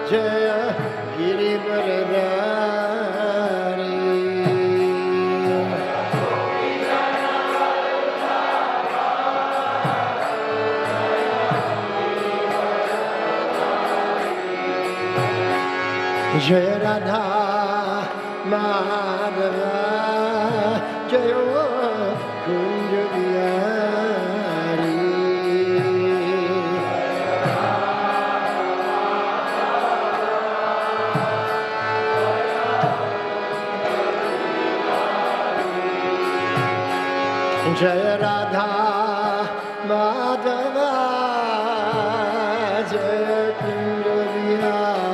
Jaya Girivaradhari. Jaya Radha Madhava Jaya Kunja Bihari. Jaya Radha Madhava Jaya Kunja Bihari.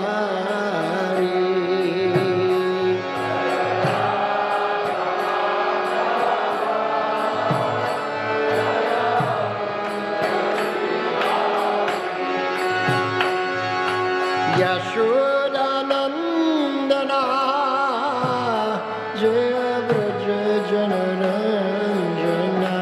Yashoda Nandana Jaya Braja Janaranjana.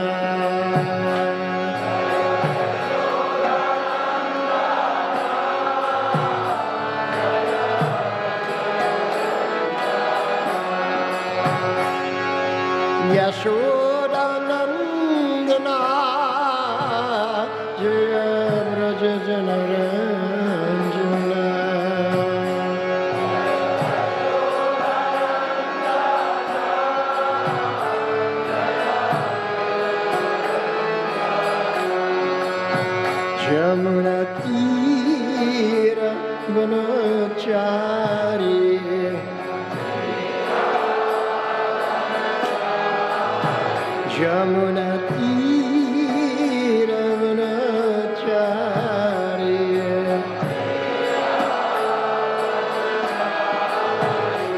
Yashoda Nandana Jaya Braja Janaranjana. Jamuna Tira Vanachari. Jamuna Tira Vanachari.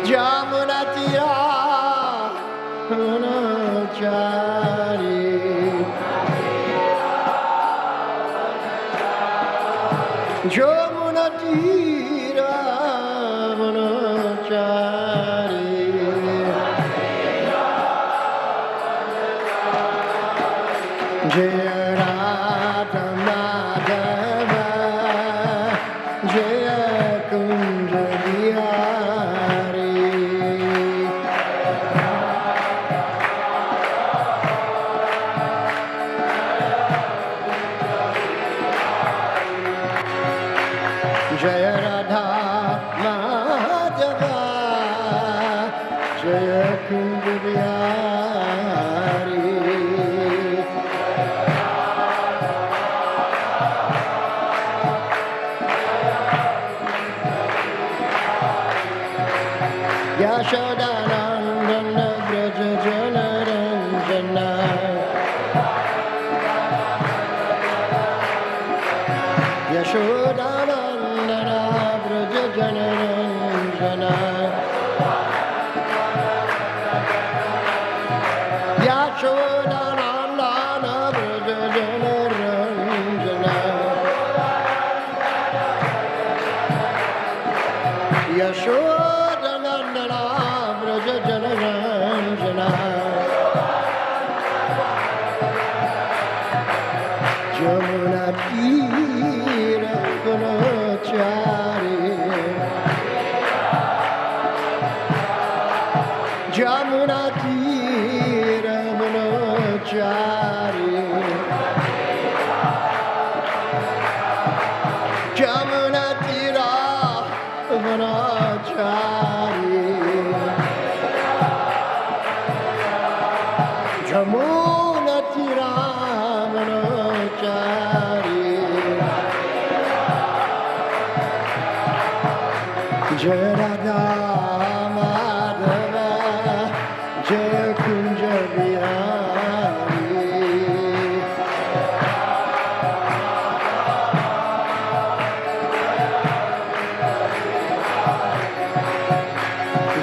Jamuna Tira Vanachari. Jamuna Tira Vanachari. Jaya Radha Madhava Jaya Kunja Bihari. Jaya Radha Madhava Jaya Kunja Bihari. Yashodanandana Braja Janaranjana. Yashodanandana Braja Janaranjana. Yashodanandana Braja Janaranjana. Yashodanandana Braja Janaranjana. Jamuna Tira Vanachari. Jamuna Tira Vanachari. Jamuna Tira Vanachari. Jamuna Tira Vanachari. Jaya Radha Madhava Jaya Kunja Bihari.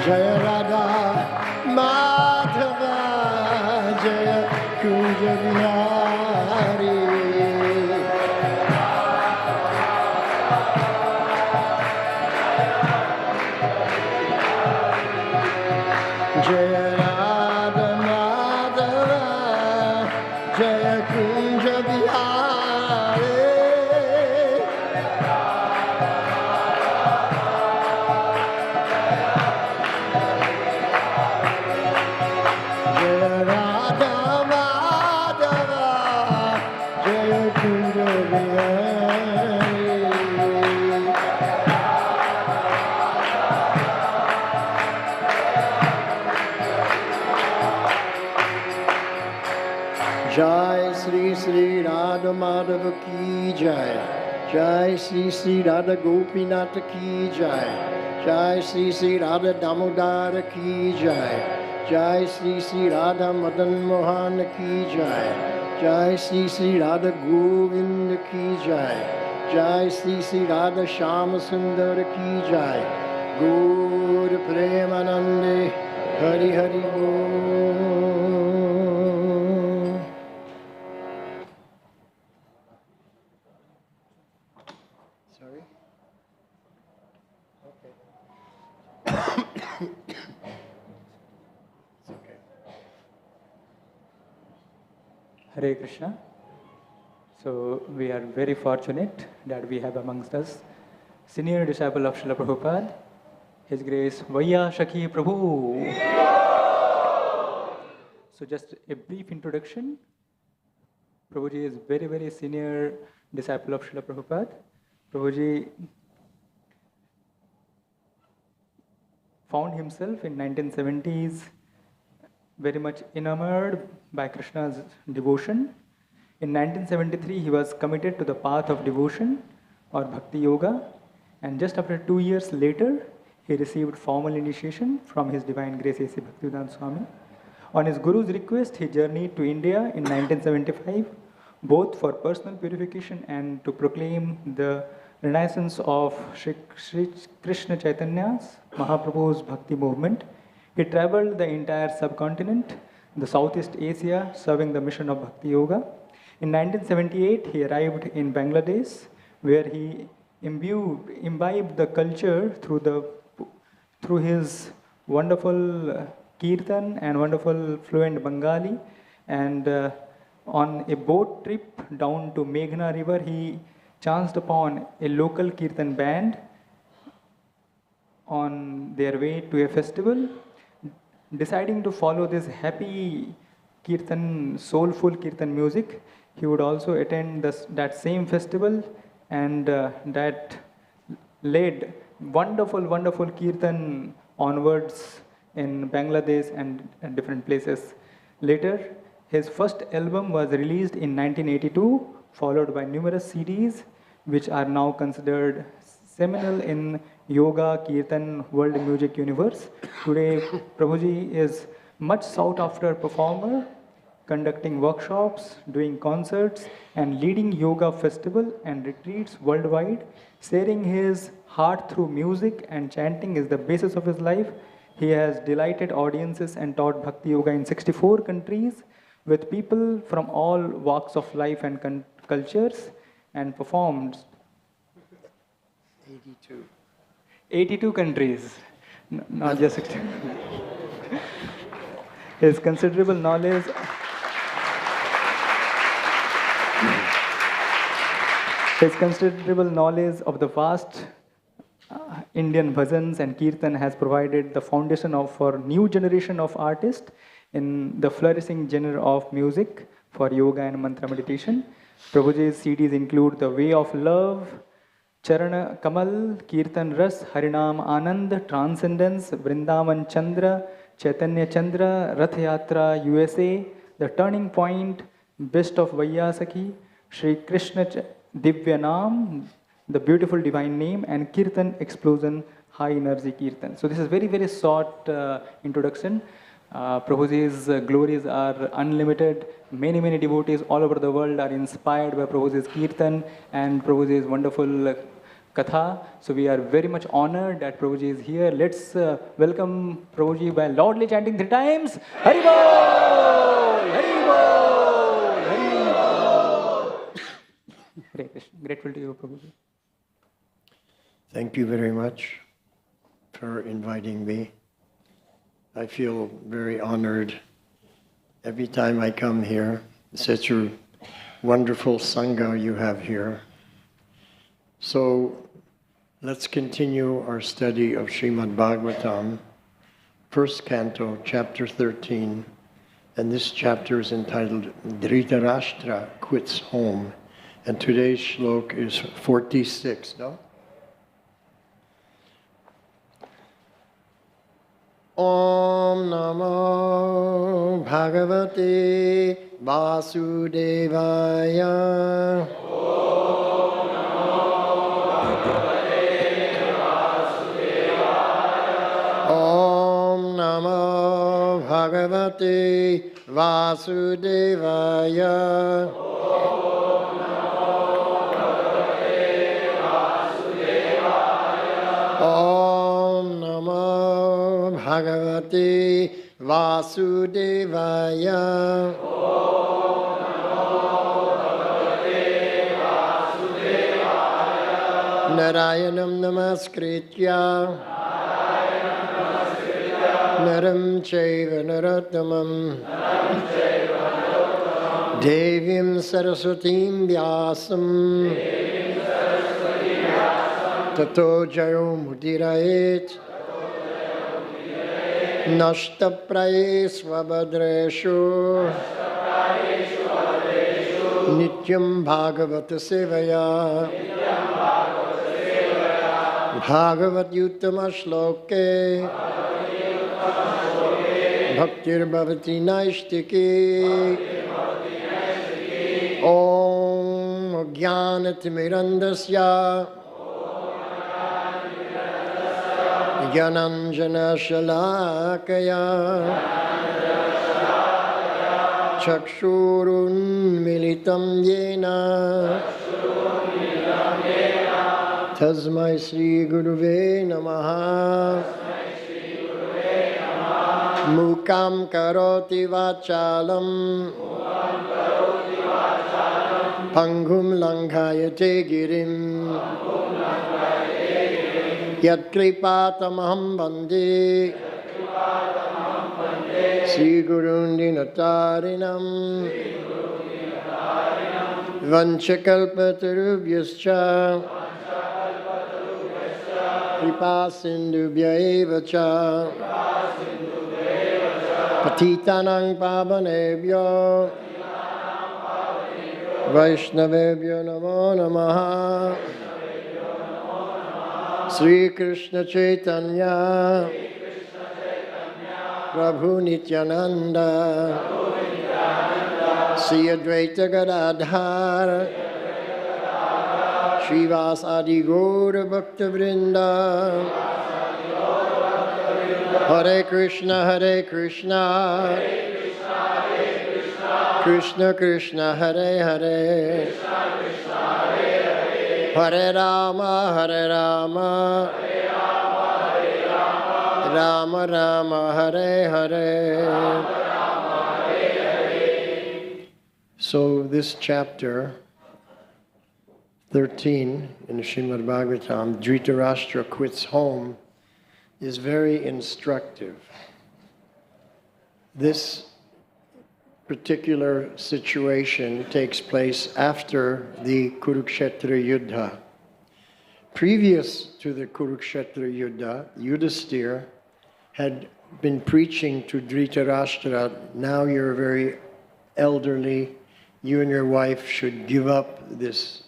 Jaya Radha Madhava Jaya Kunja Bihari. Jaya Radha Madhava Jaya Kunja Bihari. Sri Radha Madhava ki jai. Jai Sri Radha Gopinath ki jai. Jai Sri Radha Damodara ki jai. Jai Sri Radha Madan Mohan ki jai. Jai Sri Radha Govind ki jai. Jai Sri Radha Shama Sundar ki jai. Gaur Premanande Hari Hari Bol. Sorry? Okay. It's okay. Hare Krishna. So we are very fortunate that we have amongst us senior disciple of Srila Prabhupada, His Grace Vayasaki Prabhu. So just a brief introduction. Prabhuji is very, very senior disciple of Srila Prabhupada. Prabhuji found himself in 1970s very much enamored by Krishna's devotion. In 1973, he was committed to the path of devotion or Bhakti Yoga, and just after 2 years later, he received formal initiation from His Divine Grace A.C. Bhaktivedanta Swami. On his Guru's request, he journeyed to India in 1975, both for personal purification and to proclaim the renaissance of Sri Krishna Chaitanya's, Mahaprabhu's Bhakti movement. He traveled the entire subcontinent, the Southeast Asia, serving the mission of Bhakti Yoga. In 1978, he arrived in Bangladesh, where he imbibed the culture through his wonderful kirtan and wonderful fluent Bengali. And on a boat trip down to Meghna River, he chanced upon a local kirtan band on their way to a festival. Deciding to follow this happy kirtan, soulful kirtan music, he would also attend that same festival, and that led wonderful kirtan onwards in Bangladesh and different places. Later, his first album was released in 1982, followed by numerous CDs, which are now considered seminal in yoga, kirtan, world music universe. Today, Prabhuji is much sought after performer, conducting workshops, doing concerts, and leading yoga festival and retreats worldwide. Sharing his heart through music and chanting is the basis of his life. He has delighted audiences and taught Bhakti Yoga in 64 countries with people from all walks of life and cultures, and performed 82 countries, not just 60. His considerable knowledge of the vast Indian bhajans and kirtan has provided the foundation for new generation of artists in the flourishing genre of music for yoga and mantra meditation. Prabhuji's CDs include The Way of Love, Charana Kamal, Kirtan Ras, Harinam Anand, Transcendence, Vrindavan Chandra, Chaitanya Chandra, Rath Yatra USA, The Turning Point, Best of Vayasaki, Sri Krishna Divya Naam, The Beautiful Divine Name, and Kirtan Explosion, High Energy Kirtan. So this is very, very short introduction. Prabhuji's glories are unlimited. Many, many devotees all over the world are inspired by Prabhuji's kirtan and Prabhuji's wonderful katha. So we are very much honored that Prabhuji is here. Let's welcome Prabhuji by loudly chanting 3 times. Hari Bol! Hari Bol! Hari Bol! Hare Krishna. Grateful to you, Prabhuji. Thank you very much for inviting me. I feel very honored every time I come here. Such a wonderful Sangha you have here. So let's continue our study of Srimad Bhagavatam, first canto, chapter 13. And this chapter is entitled Dhritarashtra Quits Home. And today's shlok is 46, no? Om Namo Bhagavate Vasudevaya. Om Namo Bhagavate Vasudevaya. Om Namo Bhagavate Vasudevaya. Narayanam Namaskritya Naram Chaiva Narottamam Devim Saraswatim Vyasam Tato Jayo Mudirayet Nashtapraye Svabhadreshu Nityam Bhagavata Sevaya Bhagavat Yuttama Shloke Bhaktir Bhavati Naishtiki Om Jnanatimirandasya Jnananjana Shalakaya Chakshurun Militam Yena Tasmai Sri Guruve Namaha Mukam Karoti Vachalam Pangum Langhayate Girim Yat Kripatamaham Bande Sri Gurundinatarinam Vanchakalpatarubhyascha Kripa Sindhubhya eva cha Patitanang Pavanebhyo Vaishnavebhyo Namo Namaha Sri Krishna Chaitanya Prabhu Nityananda Sri Advaita Gadadhar Srivas Adi Gaura Bhakta Vrinda Hare Krishna Krishna Krishna Hare Hare Hare Rama Rama Rama Hare Hare. So this chapter 13 in the Srimad Bhagavatam, Dhritarashtra quits home, is very instructive. This particular situation takes place after the Kurukshetra Yuddha. Previous to the Kurukshetra Yuddha, Yudhisthira had been preaching to Dhritarashtra, now you're very elderly, you and your wife should give up this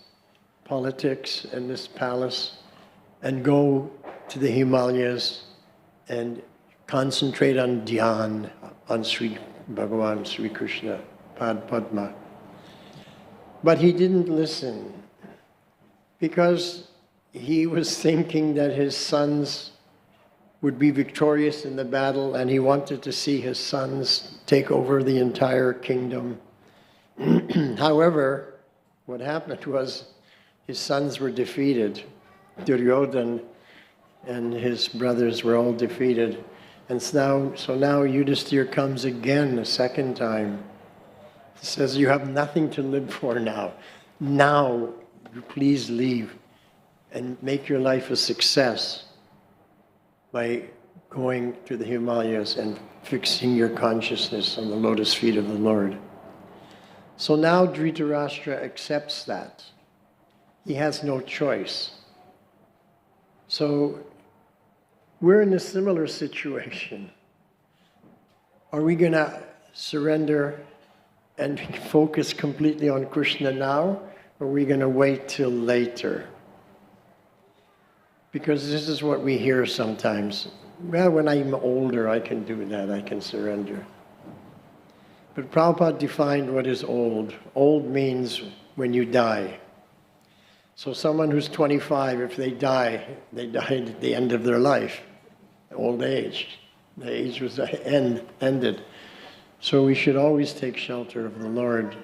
politics and this palace and go to the Himalayas and concentrate on dhyan, on Sri Bhagavan, Sri Krishna, Pad Padma. But he didn't listen because he was thinking that his sons would be victorious in the battle and he wanted to see his sons take over the entire kingdom. However, what happened was his sons were defeated. Duryodhana and his brothers were all defeated. And so now Yudhisthira comes again a second time. He says, you have nothing to live for now. Now, please leave and make your life a success by going to the Himalayas and fixing your consciousness on the lotus feet of the Lord. So now Dhritarashtra accepts that. He has no choice. So we're in a similar situation. Are we going to surrender and focus completely on Krishna now, or are we going to wait till later? Because this is what we hear sometimes. Well, when I'm older, I can do that, I can surrender. But Prabhupada defined what is old. Old means when you die. So someone who's 25, if they died at the end of their life, old age. The age was ended. So we should always take shelter of the Lord.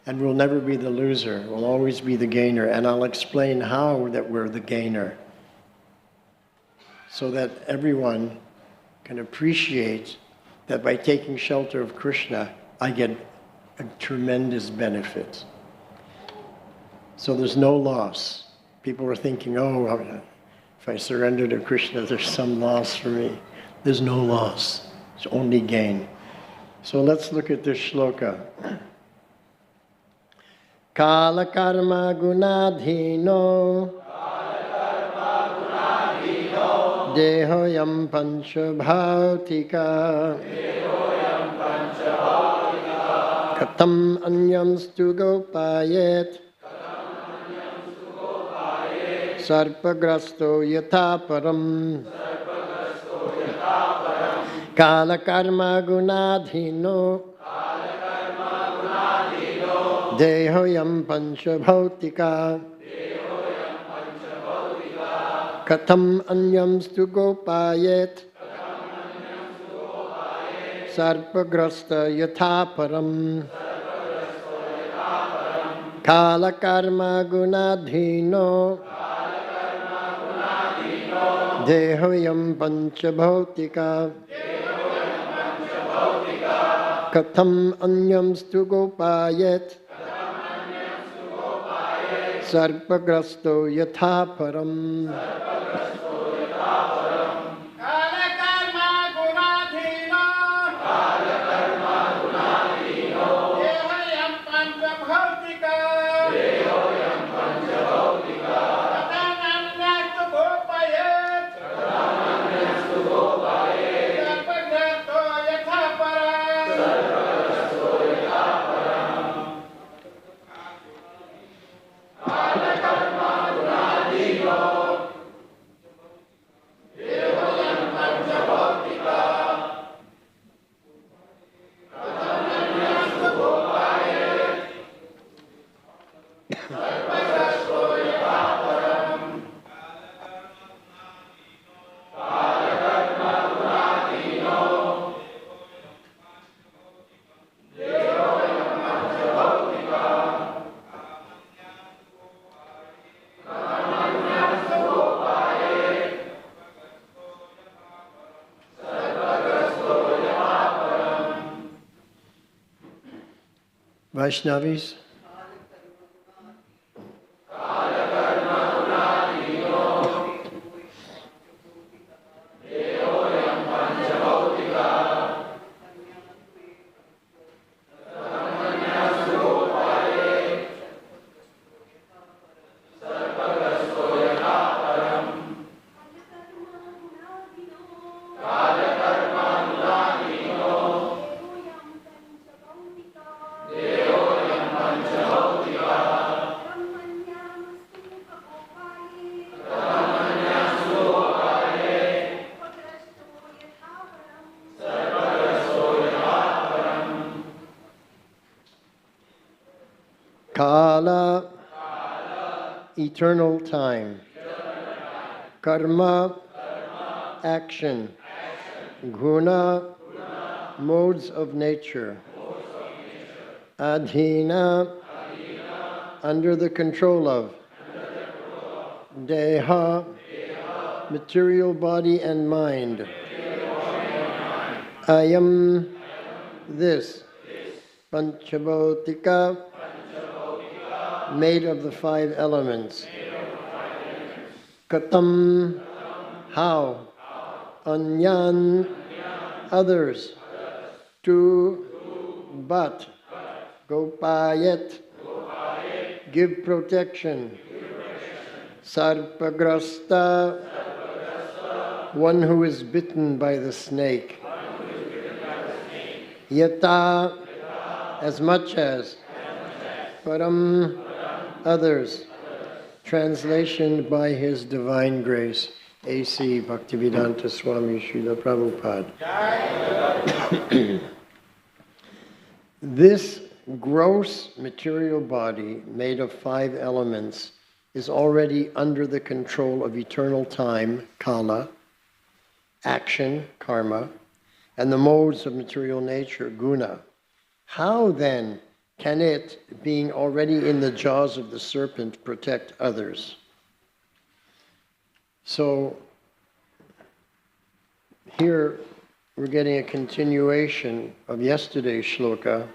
And we'll never be the loser. We'll always be the gainer. And I'll explain how that we're the gainer, so that everyone can appreciate that by taking shelter of Krishna, I get a tremendous benefit. So there's no loss. People are thinking, oh, if I surrender to Krishna, there's some loss for me. There's no loss. It's only gain. So let's look at this shloka. Kala karma gunadhino Dehoyam panchabhautika Katam anyam stu gopayet Sarpagrasto yathaparam Kala karma gunadhino Dehoyam panchabhautika Katham anyam stu gopayet Sarpagrasta yathaparam Kala karma gunadhino Dehoyam panchabhautika Katham anyam stu gopayet Sarpagrasto yathaparam Vaishnavis. Kala, eternal time. Karma, action. Guna, modes of nature. Adhina, under the control of. Deha, material body and mind. Ayam, this. Panchabhotika, made of the five elements. Katam, how. Anyan, others. Tu, but. Gopayet, give protection. Sarpagrasta, one who is bitten by the snake. Yata, as much as. Param, others. Translation by His Divine Grace, A.C. Bhaktivedanta Swami Srila Prabhupada. This gross material body made of 5 elements is already under the control of eternal time, kala, action, karma, and the modes of material nature, guna. How then can it, being already in the jaws of the serpent, protect others? So here we're getting a continuation of yesterday's shloka.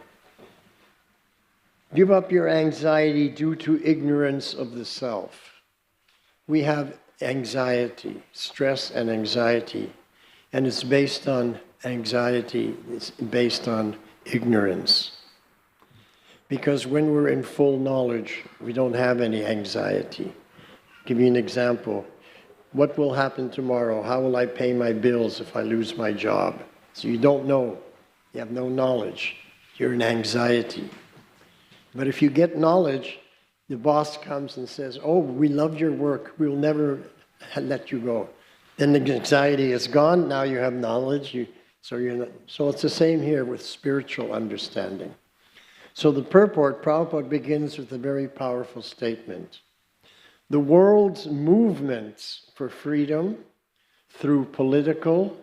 Give up your anxiety due to ignorance of the self. We have anxiety, stress and anxiety, and it's based on anxiety, it's based on ignorance. Because when we're in full knowledge, we don't have any anxiety. I'll give you an example. What will happen tomorrow? How will I pay my bills if I lose my job? So you don't know. You have no knowledge. You're in anxiety. But if you get knowledge, the boss comes and says, oh, we love your work. We'll never let you go. Then the anxiety is gone. Now you have knowledge. So it's the same here with spiritual understanding. So the purport, Prabhupada begins with a very powerful statement. The world's movements for freedom through political,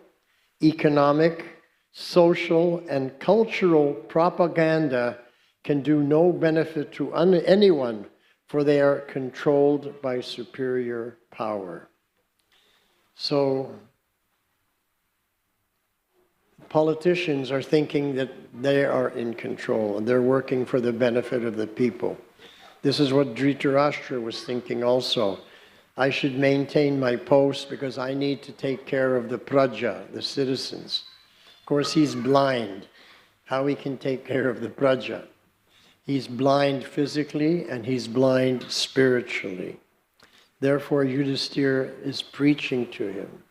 economic, social, and cultural propaganda can do no benefit to anyone, for they are controlled by superior power. So politicians are thinking that they are in control and they're working for the benefit of the people. This is what Dhritarashtra was thinking also. I should maintain my post because I need to take care of the praja, the citizens. Of course, he's blind. How he can take care of the praja? He's blind physically and he's blind spiritually. Therefore, Yudhisthira is preaching to him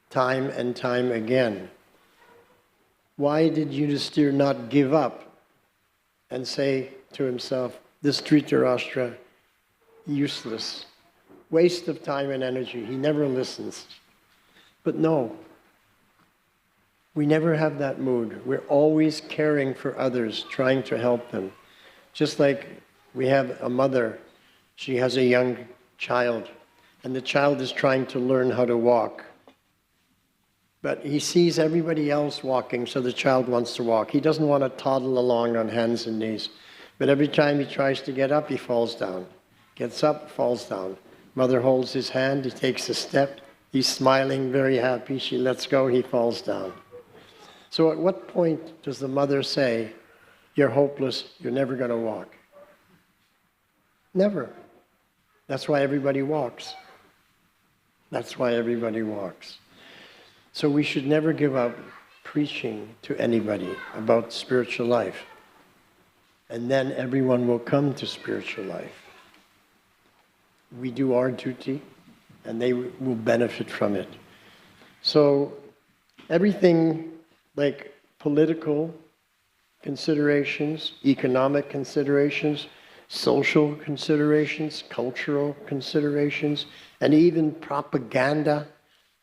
time and time again. Why did Yudhisthira not give up and say to himself, this Dhritarashtra, useless, waste of time and energy, he never listens. But no, we never have that mood. We're always caring for others, trying to help them. Just like we have a mother, she has a young child, and the child is trying to learn how to walk. But he sees everybody else walking, so the child wants to walk. He doesn't want to toddle along on hands and knees. But every time he tries to get up, he falls down. Gets up, falls down. Mother holds his hand, he takes a step. He's smiling, very happy. She lets go, he falls down. So at what point does the mother say, you're hopeless, you're never going to walk? Never. That's why everybody walks. That's why everybody walks. So we should never give up preaching to anybody about spiritual life. And then everyone will come to spiritual life. We do our duty, and they will benefit from it. So everything like political considerations, economic considerations, social considerations, cultural considerations, and even propaganda,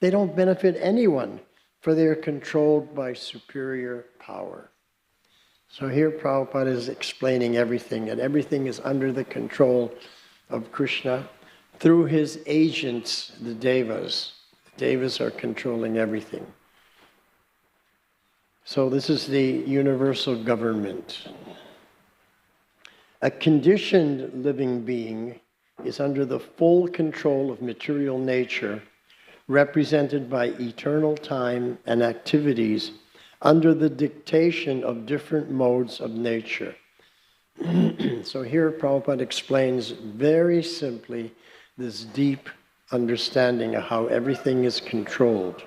they don't benefit anyone, for they are controlled by superior power. So here Prabhupada is explaining everything, and everything is under the control of Krishna through his agents, the Devas. The Devas are controlling everything. So this is the universal government. A conditioned living being is under the full control of material nature, represented by eternal time and activities under the dictation of different modes of nature. So here Prabhupada explains very simply this deep understanding of how everything is controlled.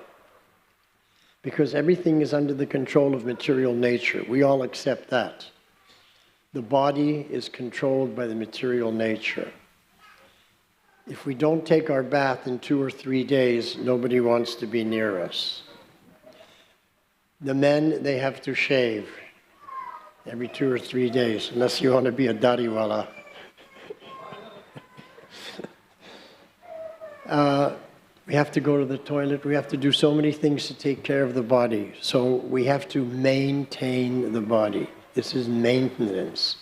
Because everything is under the control of material nature. We all accept that. The body is controlled by the material nature. If we don't take our bath in 2 or 3 days, nobody wants to be near us. The men, they have to shave every 2 or 3 days, unless you want to be a dariwala. We have to go to the toilet. We have to do so many things to take care of the body. So we have to maintain the body. This is maintenance.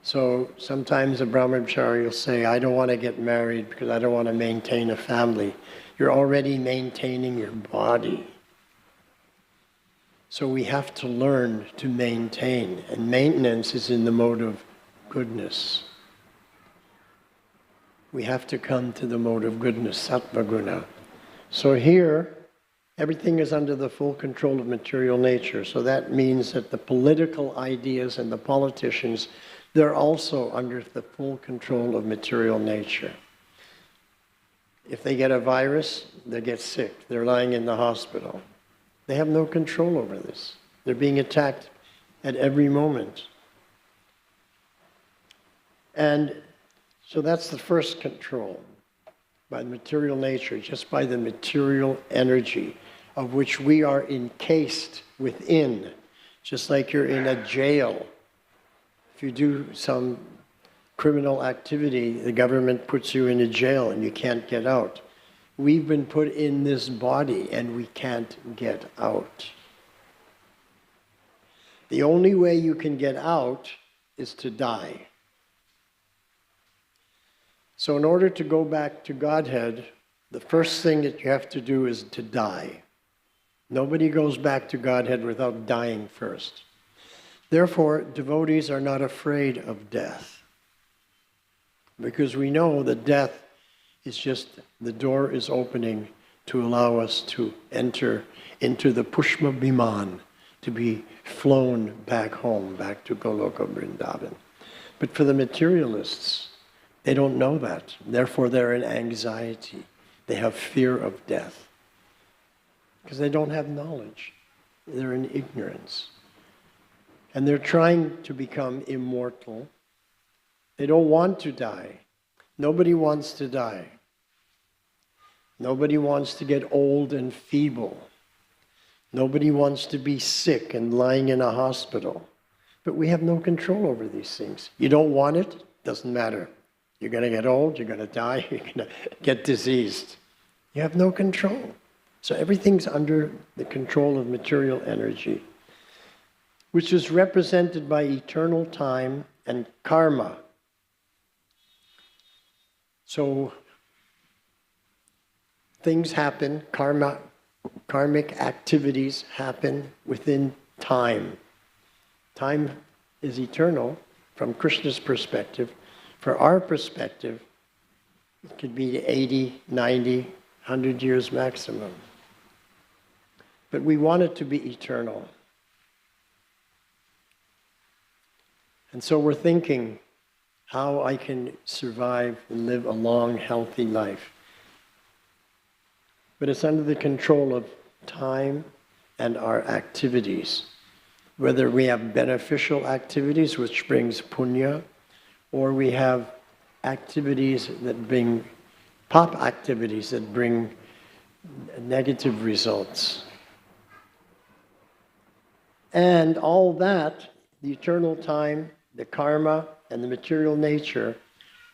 So sometimes a brahmachari will say, I don't want to get married because I don't want to maintain a family. You're already maintaining your body. So we have to learn to maintain. And maintenance is in the mode of goodness. We have to come to the mode of goodness, sattva guna. So here, everything is under the full control of material nature. So that means that the political ideas and the politicians, they're also under the full control of material nature. If they get a virus, they get sick. They're lying in the hospital. They have no control over this. They're being attacked at every moment. And so that's the first control, by material nature, just by the material energy of which we are encased within, just like you're in a jail. If you do some criminal activity, the government puts you in a jail and you can't get out. We've been put in this body and we can't get out. The only way you can get out is to die. So in order to go back to Godhead, the first thing that you have to do is to die. Nobody goes back to Godhead without dying first. Therefore, devotees are not afraid of death, because we know that death is just, the door is opening to allow us to enter into the Pushpa Biman, to be flown back home, back to Goloka Vrindavan. But for the materialists, they don't know that. Therefore, they're in anxiety. They have fear of death, because they don't have knowledge. They're in ignorance. And they're trying to become immortal. They don't want to die. Nobody wants to die. Nobody wants to get old and feeble. Nobody wants to be sick and lying in a hospital. But we have no control over these things. You don't want it, doesn't matter. You're going to get old, you're going to die, you're going to get diseased. You have no control. So everything's under the control of material energy, which is represented by eternal time and karma. So things happen, karmic activities happen within time. Time is eternal from Krishna's perspective. For our perspective, it could be 80, 90, 100 years maximum. But we want it to be eternal. And so we're thinking how I can survive and live a long, healthy life. But it's under the control of time and our activities. Whether we have beneficial activities, which brings punya, or we have activities that bring, pop activities that bring negative results. And all that, the eternal time, the karma, and the material nature,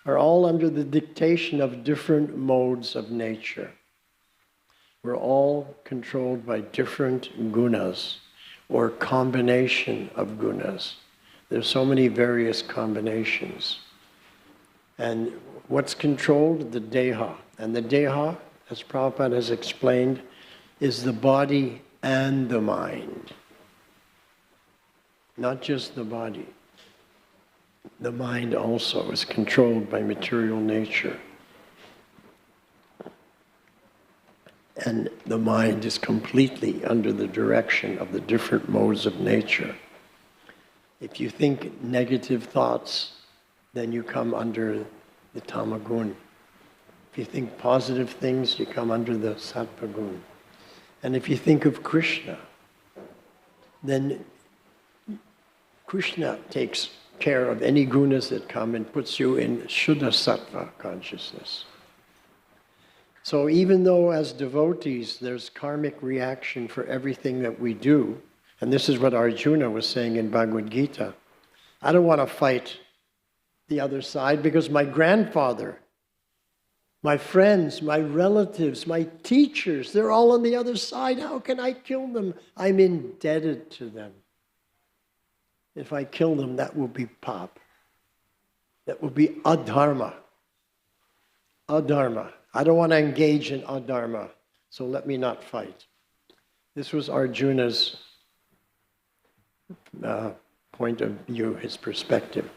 are all under the dictation of different modes of nature. We're all controlled by different gunas, or combination of gunas. There's so many various combinations. And what's controlled? The deha. And the deha, as Prabhupada has explained, is the body and the mind. Not just the body. The mind also is controlled by material nature. And the mind is completely under the direction of the different modes of nature. If you think negative thoughts, then you come under the tamagun. If you think positive things, you come under the sattvagun. And if you think of Krishna, then Krishna takes care of any gunas that come and puts you in Shuddha Sattva consciousness. So even though as devotees there's karmic reaction for everything that we do, and this is what Arjuna was saying in Bhagavad Gita, I don't want to fight the other side because my grandfather, my friends, my relatives, my teachers, they're all on the other side. How can I kill them? I'm indebted to them. If I kill them, that will be pap. That will be adharma. Adharma. I don't want to engage in adharma, so let me not fight. This was Arjuna's point of view, his perspective.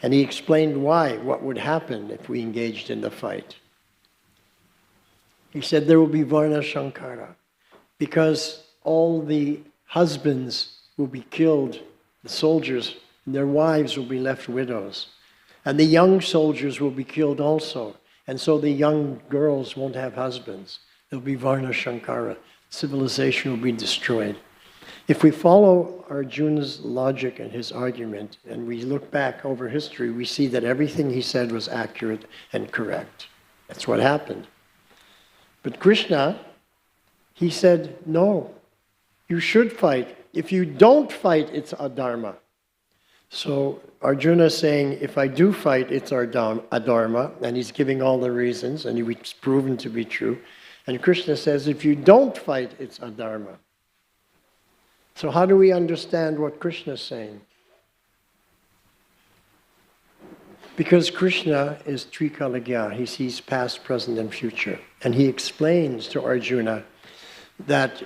And he explained why, what would happen if we engaged in the fight. He said there will be Varna Shankara, because all the husbands will be killed, the soldiers, and their wives will be left widows. And the young soldiers will be killed also. And so the young girls won't have husbands. There'll be Varna Shankara. Civilization will be destroyed. If we follow Arjuna's logic and his argument, and we look back over history, we see that everything he said was accurate and correct. That's what happened. But Krishna, he said, no, you should fight. If you don't fight, it's adharma. So Arjuna is saying, if I do fight, it's adharma, and he's giving all the reasons, and it's proven to be true. And Krishna says, if you don't fight, it's adharma. So how do we understand what Krishna is saying? Because Krishna is Trikalagya, he sees past, present, and future. And he explains to Arjuna that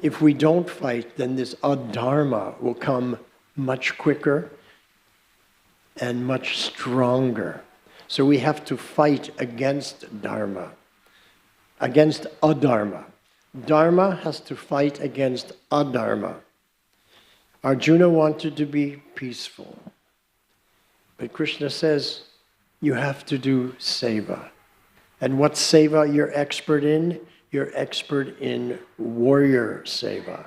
if we don't fight, then this adharma will come much quicker and much stronger. So we have to fight against dharma, against adharma. Dharma has to fight against adharma. Arjuna wanted to be peaceful. But Krishna says, you have to do seva. And what seva you're expert in? You're expert in warrior seva.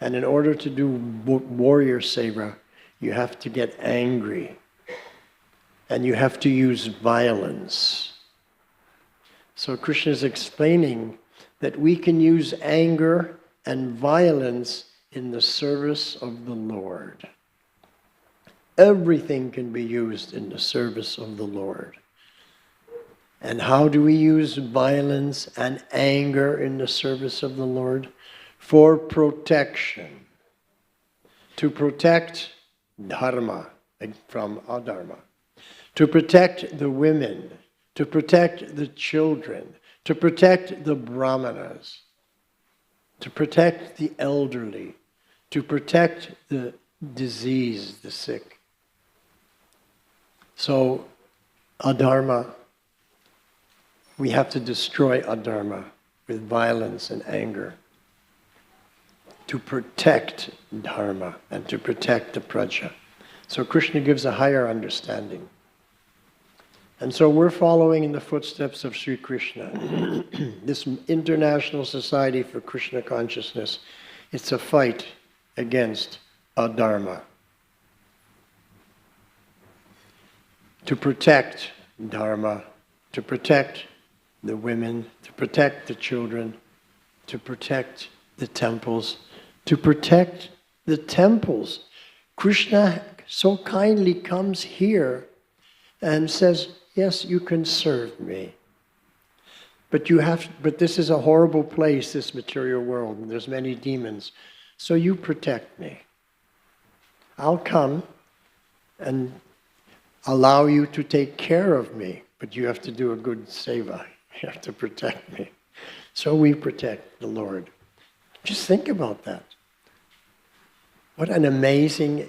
And in order to do warrior seva, you have to get angry. And you have to use violence. So Krishna is explaining that we can use anger and violence in the service of the Lord. Everything can be used in the service of the Lord. And how do we use violence and anger in the service of the Lord? For protection. To protect dharma from adharma. To protect the women. To protect the children. To protect the brahmanas. To protect the elderly. To protect the diseased, the sick. So, adharma, we have to destroy adharma with violence and anger to protect dharma and to protect the praja. So Krishna gives a higher understanding. And so we're following in the footsteps of Sri Krishna. This International Society for Krishna Consciousness, it's a fight against adharma. To protect dharma, to protect the women, to protect the children, to protect the temples, to protect the temples. Krishna so kindly comes here and says, yes, you can serve me. But this is a horrible place, this material world, and there's many demons. So you protect me. I'll come and allow you to take care of me, but you have to do a good seva. You have to protect me. So we protect the Lord. Just think about that. What an amazing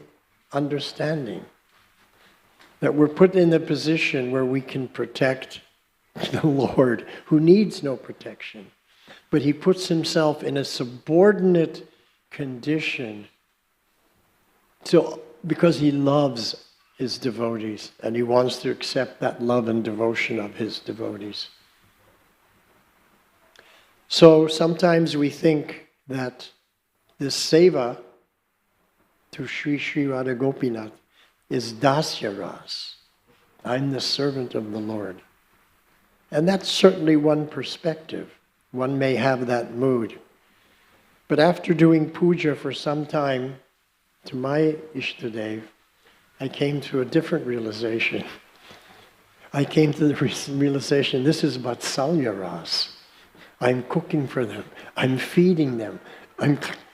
understanding. That we're put in a position where we can protect the Lord, who needs no protection. But he puts himself in a subordinate condition because he loves his devotees, and he wants to accept that love and devotion of his devotees. So sometimes we think that this seva to Sri Radha Gopinath is dasya ras. I'm the servant of the Lord. And that's certainly one perspective. One may have that mood. But after doing puja for some time to my Ishtadev, I came to a different realization. I came to the realization this is Vatsalya ras. I'm cooking for them. I'm feeding them.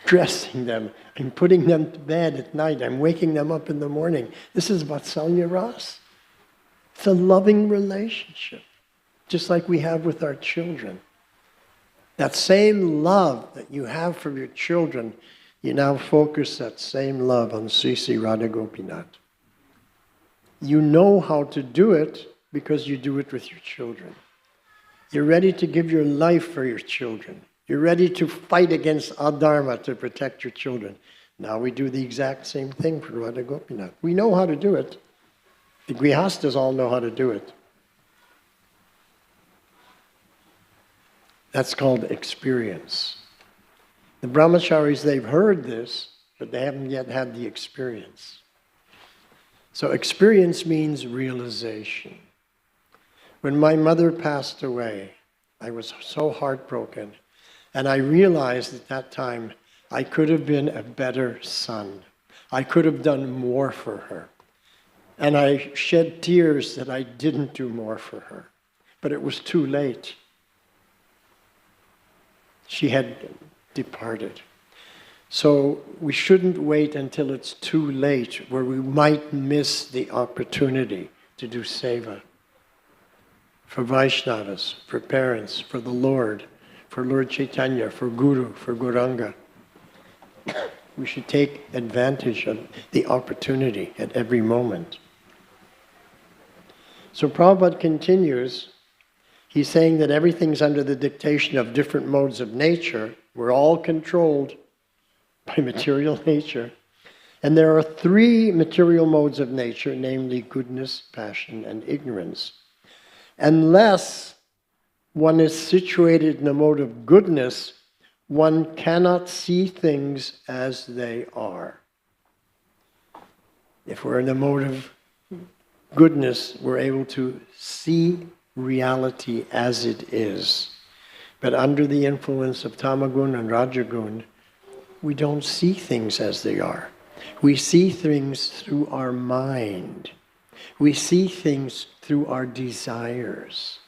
dressing them. I'm putting them to bed at night. I'm waking them up in the morning. This is Vatsalya Ras. It's a loving relationship, just like we have with our children. That same love that you have for your children, you now focus that same love on Sri Sri Radha Gopinath. You know how to do it because you do it with your children. You're ready to give your life for your children. You're ready to fight against Adharma to protect your children. Now we do the exact same thing for Radha Gopinath. We know how to do it. The Grihastas all know how to do it. That's called experience. The brahmacharis, they've heard this, but they haven't yet had the experience. So experience means realization. When my mother passed away, I was so heartbroken, and I realized at that time I could have been a better son. I could have done more for her. And I shed tears that I didn't do more for her. But it was too late. She had departed. So we shouldn't wait until it's too late, where we might miss the opportunity to do seva. For Vaishnavas, for parents, for the Lord, for Lord Chaitanya, for Guru, for Gauranga. We should take advantage of the opportunity at every moment. So Prabhupada continues, he's saying that everything's under the dictation of different modes of nature. We're all controlled by material nature. And there are three material modes of nature, namely goodness, passion, and ignorance. Unless one is situated in the mode of goodness, one cannot see things as they are. If we're in the mode of goodness, we're able to see reality as it is. But under the influence of Tamagun and Rajagun, we don't see things as they are. We see things through our mind. We see things through our desires.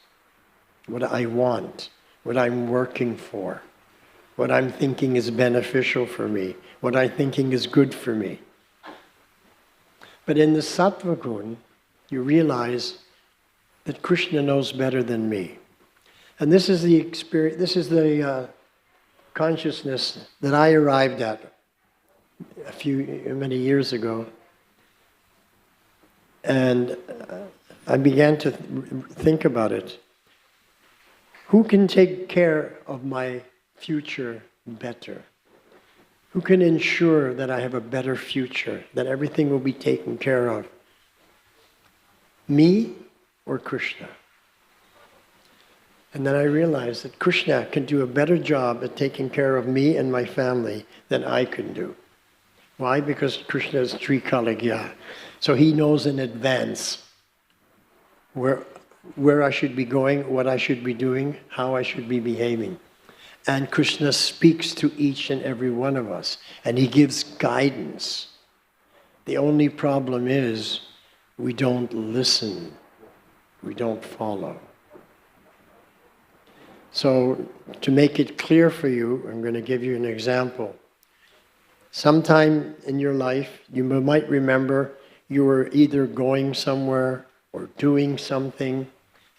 What I want, what I'm working for, what I'm thinking is beneficial for me, what I'm thinking is good for me. But in the Sattva Gun, you realize that Krishna knows better than me. And this is the experience, this is the consciousness that I arrived at many years ago. And I began to think about it. Who can take care of my future better? Who can ensure that I have a better future, that everything will be taken care of? Me or Krishna? And then I realized that Krishna can do a better job at taking care of me and my family than I can do. Why? Because Krishna is Trikaligya. So he knows in advance where I should be going, what I should be doing, how I should be behaving. And Krishna speaks to each and every one of us, and he gives guidance. The only problem is we don't listen, we don't follow. So to make it clear for you, I'm going to give you an example. Sometime in your life, you might remember you were either going somewhere or doing something,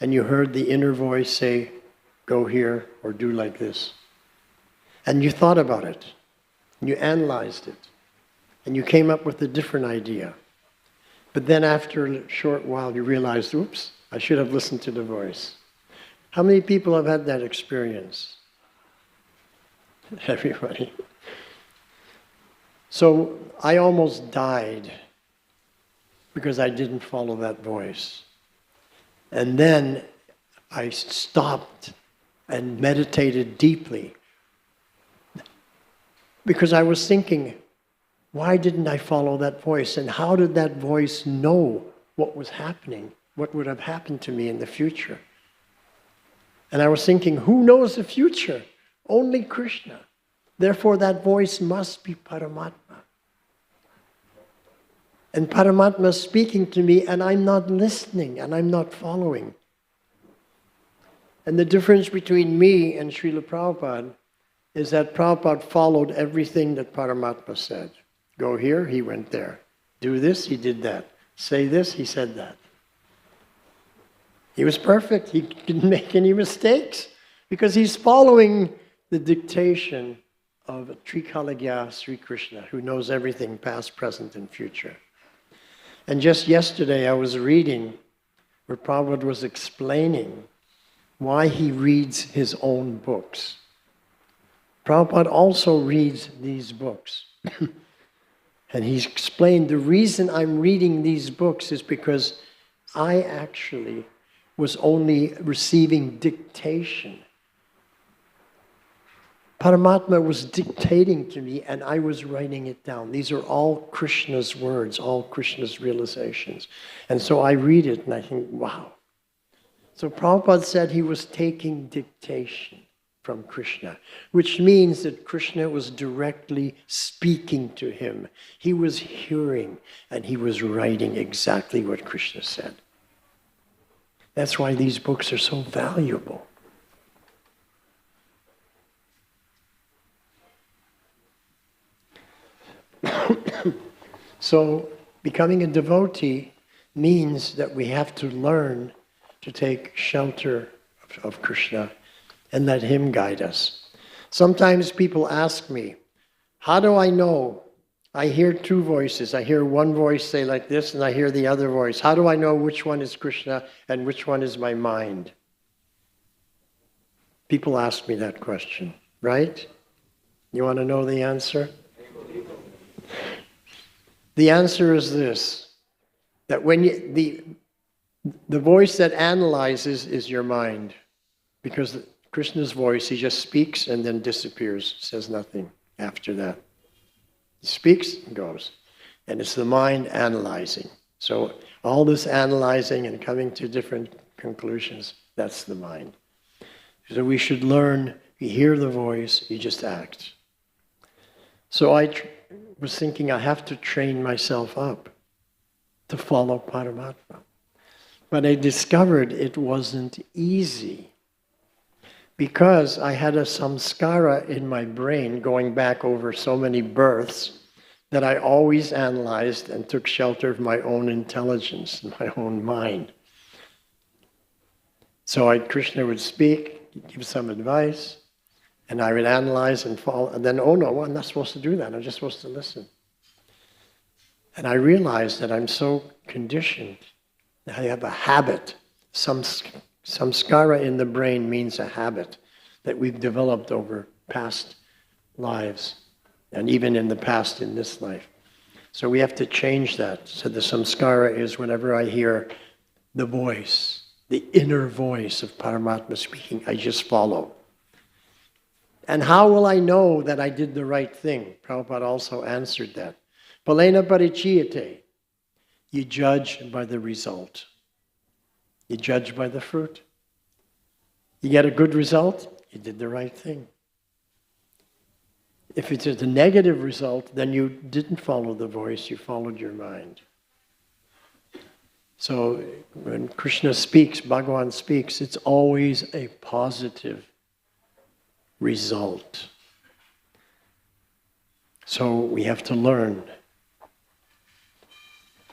and you heard the inner voice say, go here or do like this. And you thought about it, you analyzed it, and you came up with a different idea. But then after a short while you realized, oops, I should have listened to the voice. How many people have had that experience? Everybody. So I almost died because I didn't follow that voice. And then I stopped and meditated deeply because I was thinking, why didn't I follow that voice? And how did that voice know what was happening? What would have happened to me in the future? And I was thinking, who knows the future? Only Krishna. Therefore that voice must be Paramatma. And Paramatma is speaking to me and I'm not listening and I'm not following. And the difference between me and Srila Prabhupada is that Prabhupada followed everything that Paramatma said. Go here, he went there. Do this, he did that. Say this, he said that. He was perfect. He didn't make any mistakes because he's following the dictation of Trikalagya Sri Krishna, who knows everything past, present, and future. And just yesterday I was reading where Prabhupada was explaining why he reads his own books. Prabhupada also reads these books. And he's explained the reason I'm reading these books is because I actually was only receiving dictation. Paramatma was dictating to me and I was writing it down. These are all Krishna's words, all Krishna's realizations. And so I read it and I think, wow. So Prabhupada said he was taking dictation from Krishna, which means that Krishna was directly speaking to him. He was hearing and he was writing exactly what Krishna said. That's why these books are so valuable. So becoming a devotee means that we have to learn to take shelter of Krishna and let him guide us. Sometimes people ask me, how do I know? I hear two voices. I hear one voice say like this and I hear the other voice. How do I know which one is Krishna and which one is my mind? People ask me that question, right? You want to know the answer? The answer is this, that when the voice that analyzes is your mind, because Krishna's voice, he just speaks and then disappears, says nothing after that. He speaks and goes. And it's the mind analyzing. So all this analyzing and coming to different conclusions, that's the mind. So we should learn, you hear the voice, you just act. So I was thinking I have to train myself up to follow Paramatma. But I discovered it wasn't easy because I had a samskara in my brain going back over so many births that I always analyzed and took shelter of my own intelligence, my own mind. So Krishna would speak, give some advice, and I would analyze and follow, and then, oh no, I'm not supposed to do that, I'm just supposed to listen. And I realized that I'm so conditioned, I have a habit. Samskara in the brain means a habit that we've developed over past lives, and even in the past in this life. So we have to change that. So the samskara is whenever I hear the voice, the inner voice of Paramatma speaking, I just follow. And how will I know that I did the right thing? Prabhupada also answered that. Palena parichiyate. You judge by the result. You judge by the fruit. You get a good result, you did the right thing. If it's a negative result, then you didn't follow the voice, you followed your mind. So when Krishna speaks, Bhagavan speaks, it's always a positive result. So we have to learn.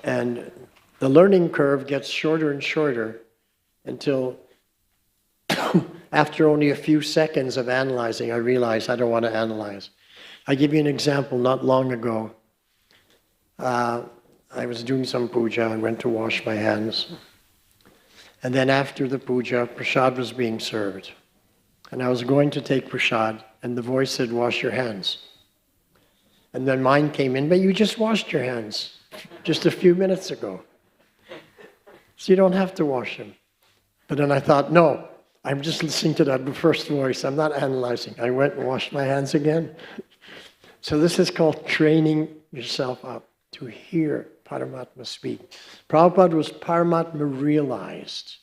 And the learning curve gets shorter and shorter until after only a few seconds of analyzing, I realize I don't want to analyze. I give you an example. Not long ago, I was doing some puja. I went to wash my hands. And then after the puja, prasad was being served. And I was going to take prasad, and the voice said, wash your hands. And then mine came in, but you just washed your hands just a few minutes ago. So you don't have to wash them. But then I thought, no, I'm just listening to that first voice. I'm not analyzing. I went and washed my hands again. So this is called training yourself up to hear Paramatma speak. Prabhupada was Paramatma realized.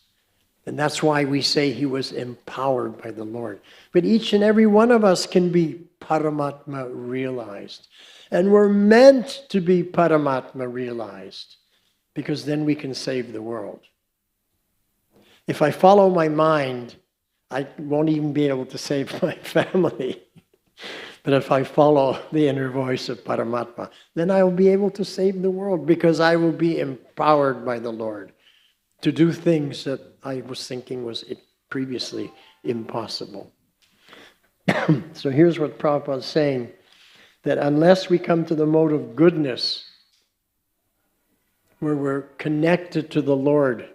And that's why we say he was empowered by the Lord. But each and every one of us can be Paramatma realized. And we're meant to be Paramatma realized, because then we can save the world. If I follow my mind, I won't even be able to save my family. But if I follow the inner voice of Paramatma, then I will be able to save the world because I will be empowered by the Lord to do things that I was thinking was previously impossible. So here's what Prabhupada is saying, that unless we come to the mode of goodness, where we're connected to the Lord,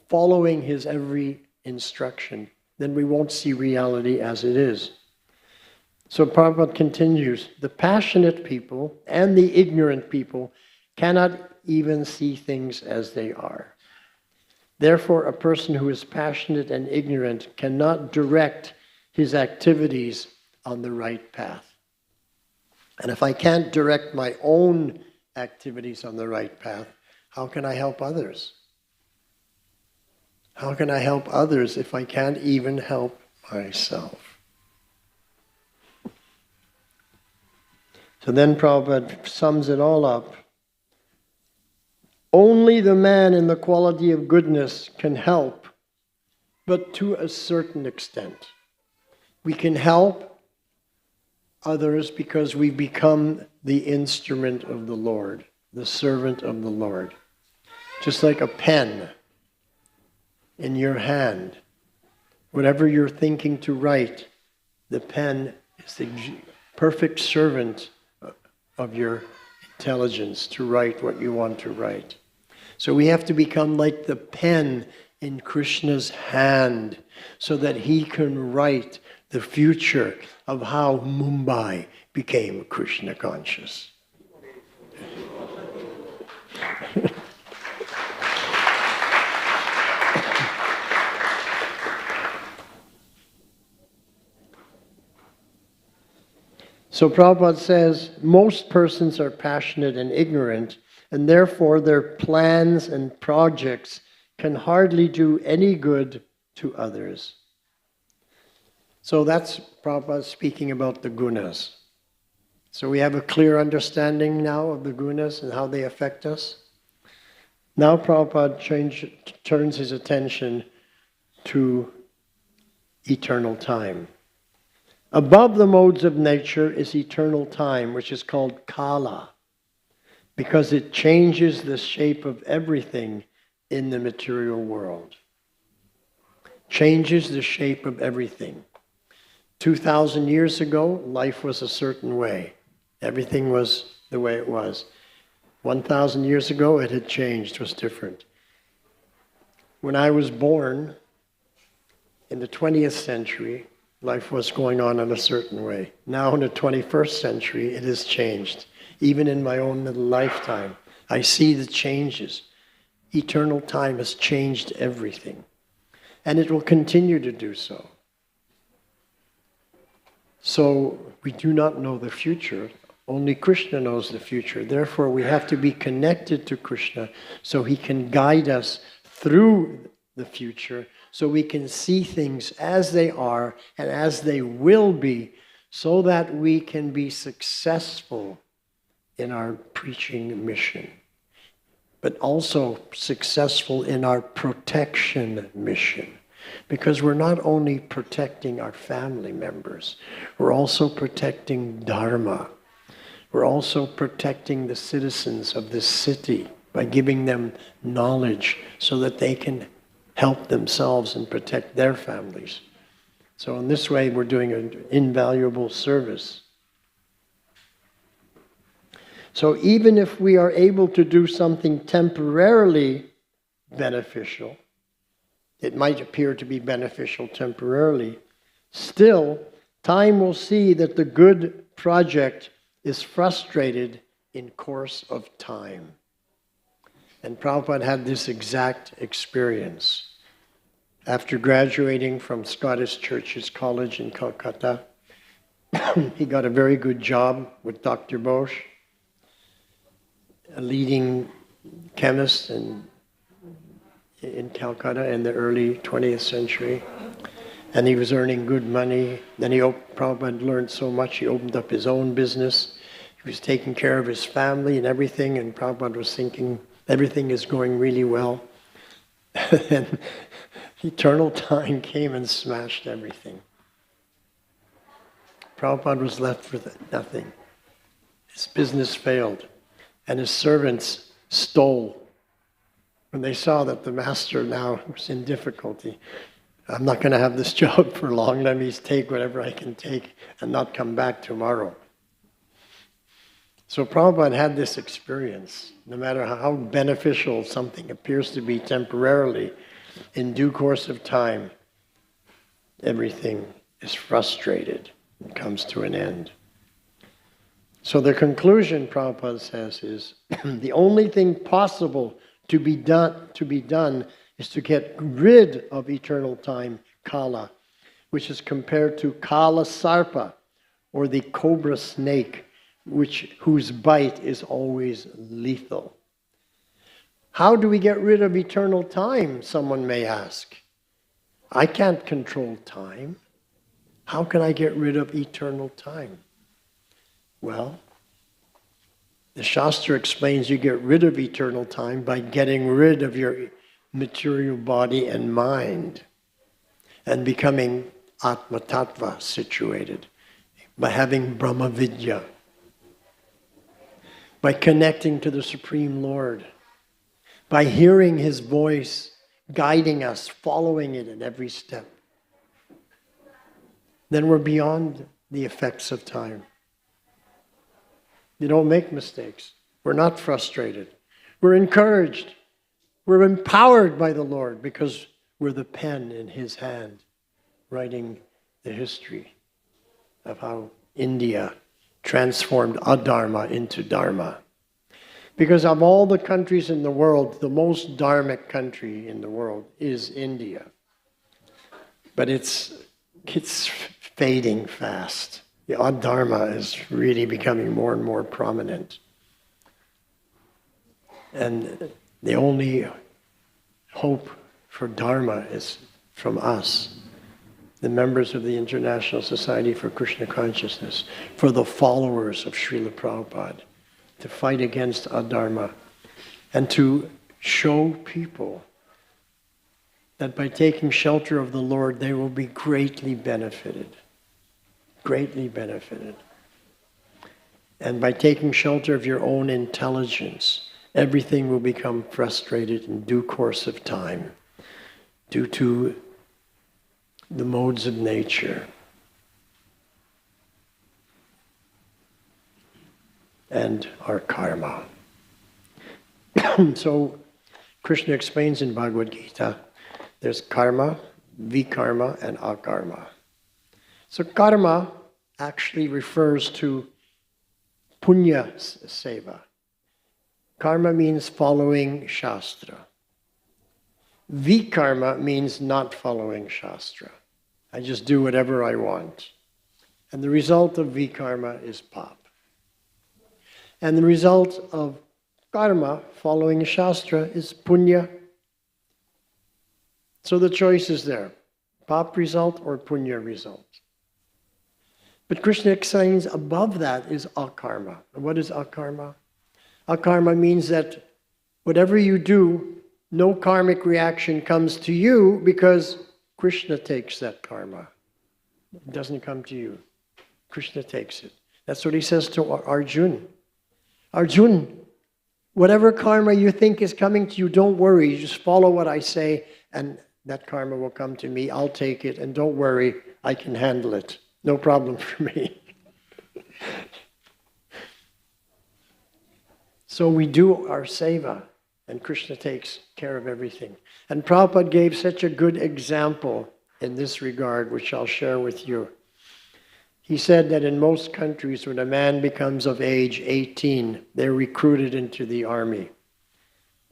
following His every instruction, then we won't see reality as it is. So Prabhupada continues, the passionate people and the ignorant people cannot even see things as they are. Therefore, a person who is passionate and ignorant cannot direct his activities on the right path. And if I can't direct my own activities on the right path, how can I help others? How can I help others if I can't even help myself? So then Prabhupada sums it all up. Only the man in the quality of goodness can help, but to a certain extent. We can help others because we become the instrument of the Lord, the servant of the Lord. Just like a pen in your hand. Whatever you're thinking to write, the pen is the perfect servant of your intelligence to write what you want to write. So we have to become like the pen in Krishna's hand so that He can write the future of how Mumbai became Krishna conscious. So Prabhupada says, most persons are passionate and ignorant, and therefore their plans and projects can hardly do any good to others. So that's Prabhupada speaking about the gunas. So we have a clear understanding now of the gunas and how they affect us. Now Prabhupada turns his attention to eternal time. Above the modes of nature is eternal time, which is called Kala, because it changes the shape of everything in the material world. Changes the shape of everything. 2,000 years ago, life was a certain way. Everything was the way it was. 1,000 years ago, it had changed, it was different. When I was born in the 20th century, life was going on in a certain way. Now in the 21st century, it has changed. Even in my own little lifetime, I see the changes. Eternal time has changed everything. And it will continue to do so. So we do not know the future. Only Krishna knows the future. Therefore, we have to be connected to Krishna so He can guide us through the future, so we can see things as they are and as they will be, so that we can be successful in our preaching mission, but also successful in our protection mission. Because we're not only protecting our family members, we're also protecting Dharma. We're also protecting the citizens of this city by giving them knowledge so that they can help themselves and protect their families. So in this way, we're doing an invaluable service. So even if we are able to do something temporarily beneficial, it might appear to be beneficial temporarily, still, time will see that the good project is frustrated in course of time. And Prabhupada had this exact experience. After graduating from Scottish Churches College in Calcutta, he got a very good job with Dr. Bosch, a leading chemist in Calcutta in the early 20th century. And he was earning good money. Then Prabhupada learned so much, he opened up his own business. He was taking care of his family and everything, and Prabhupada was thinking, everything is going really well. And eternal time came and smashed everything. Prabhupada was left with nothing. His business failed, and his servants stole. When they saw that the master now was in difficulty, I'm not going to have this job for long, let me take whatever I can take and not come back tomorrow. So Prabhupada had this experience. No matter how beneficial something appears to be temporarily, in due course of time, everything is frustrated and comes to an end. So the conclusion, Prabhupada says, is the only thing possible to be done is to get rid of eternal time, kala, which is compared to kala sarpa, or the cobra snake, whose bite is always lethal. How do we get rid of eternal time, someone may ask? I can't control time. How can I get rid of eternal time? Well, the Shastra explains you get rid of eternal time by getting rid of your material body and mind and becoming Atma Tattva situated, by having Brahma Vidya, by connecting to the Supreme Lord, by hearing His voice, guiding us, following it at every step. Then we're beyond the effects of time. You don't make mistakes. We're not frustrated. We're encouraged. We're empowered by the Lord because we're the pen in His hand, writing the history of how India transformed adharma into dharma. Because of all the countries in the world, the most dharmic country in the world is India. But it's fading fast. The adharma is really becoming more and more prominent. And the only hope for dharma is from us, the members of the International Society for Krishna Consciousness, for the followers of Srila Prabhupada, to fight against adharma and to show people that by taking shelter of the Lord, they will be greatly benefited. Greatly benefited. And by taking shelter of your own intelligence, everything will become frustrated in due course of time due to the modes of nature and our karma. So Krishna explains in Bhagavad Gita, there's karma, vikarma, and akarma. So karma actually refers to punya seva. Karma means following Shastra. Vikarma means not following Shastra. I just do whatever I want. And the result of vikarma is pap. And the result of karma, following Shastra, is punya. So the choice is there. Pap result or punya result. But Krishna explains above that is akarma. And what is akarma? Akarma means that whatever you do, no karmic reaction comes to you because Krishna takes that karma. It doesn't come to you. Krishna takes it. That's what he says to Arjuna. Arjuna, whatever karma you think is coming to you, don't worry. You just follow what I say and that karma will come to me. I'll take it and don't worry, I can handle it. No problem for me. So we do our seva, and Krishna takes care of everything. And Prabhupada gave such a good example in this regard, which I'll share with you. He said that in most countries, when a man becomes of age 18, they're recruited into the army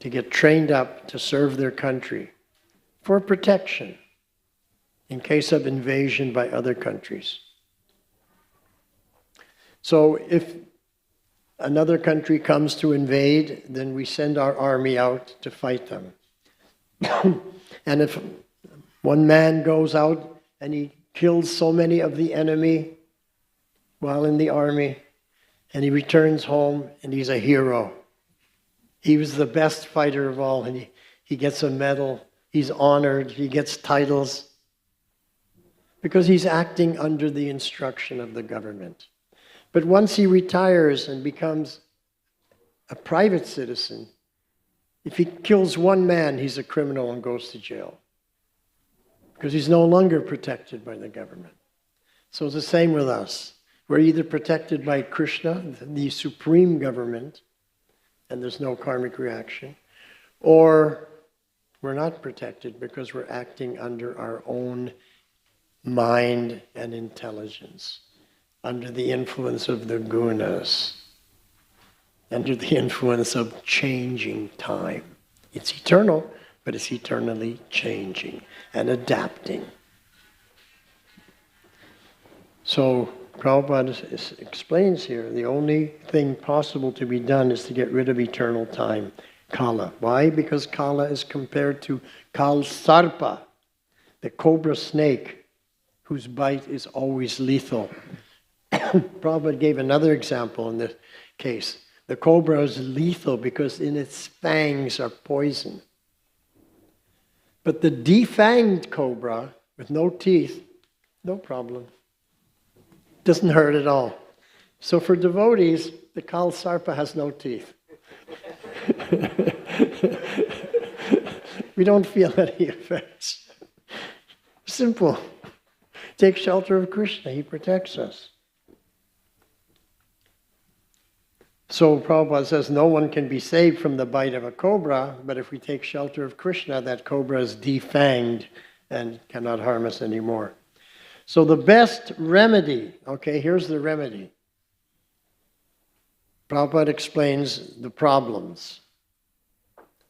to get trained up to serve their country for protection in case of invasion by other countries. So if another country comes to invade, then we send our army out to fight them. And if one man goes out and he kills so many of the enemy while in the army, and he returns home and he's a hero. He was the best fighter of all, and he gets a medal, he's honored, he gets titles. because he's acting under the instruction of the government. But once he retires and becomes a private citizen, if he kills one man, he's a criminal and goes to jail, because he's no longer protected by the government. So it's the same with us. We're either protected by Krishna, the supreme government, and there's no karmic reaction, or we're not protected because we're acting under our own mind and intelligence, under the influence of the gunas, under the influence of changing time. It's eternal, but it's eternally changing and adapting. So Prabhupada explains here, the only thing possible to be done is to get rid of eternal time, Kala. Why? Because Kala is compared to Kal Sarpa, the cobra snake, whose bite is always lethal. Prabhupada gave another example in this case. The cobra is lethal because in its fangs are poison. But the defanged cobra with no teeth, no problem. Doesn't hurt at all. So for devotees, the Kal Sarpa has no teeth. We don't feel any effects. Simple. Take shelter of Krishna, he protects us. So Prabhupada says no one can be saved from the bite of a cobra, but if we take shelter of Krishna, that cobra is defanged and cannot harm us anymore. So the best remedy, okay, here's the remedy. Prabhupada explains the problems.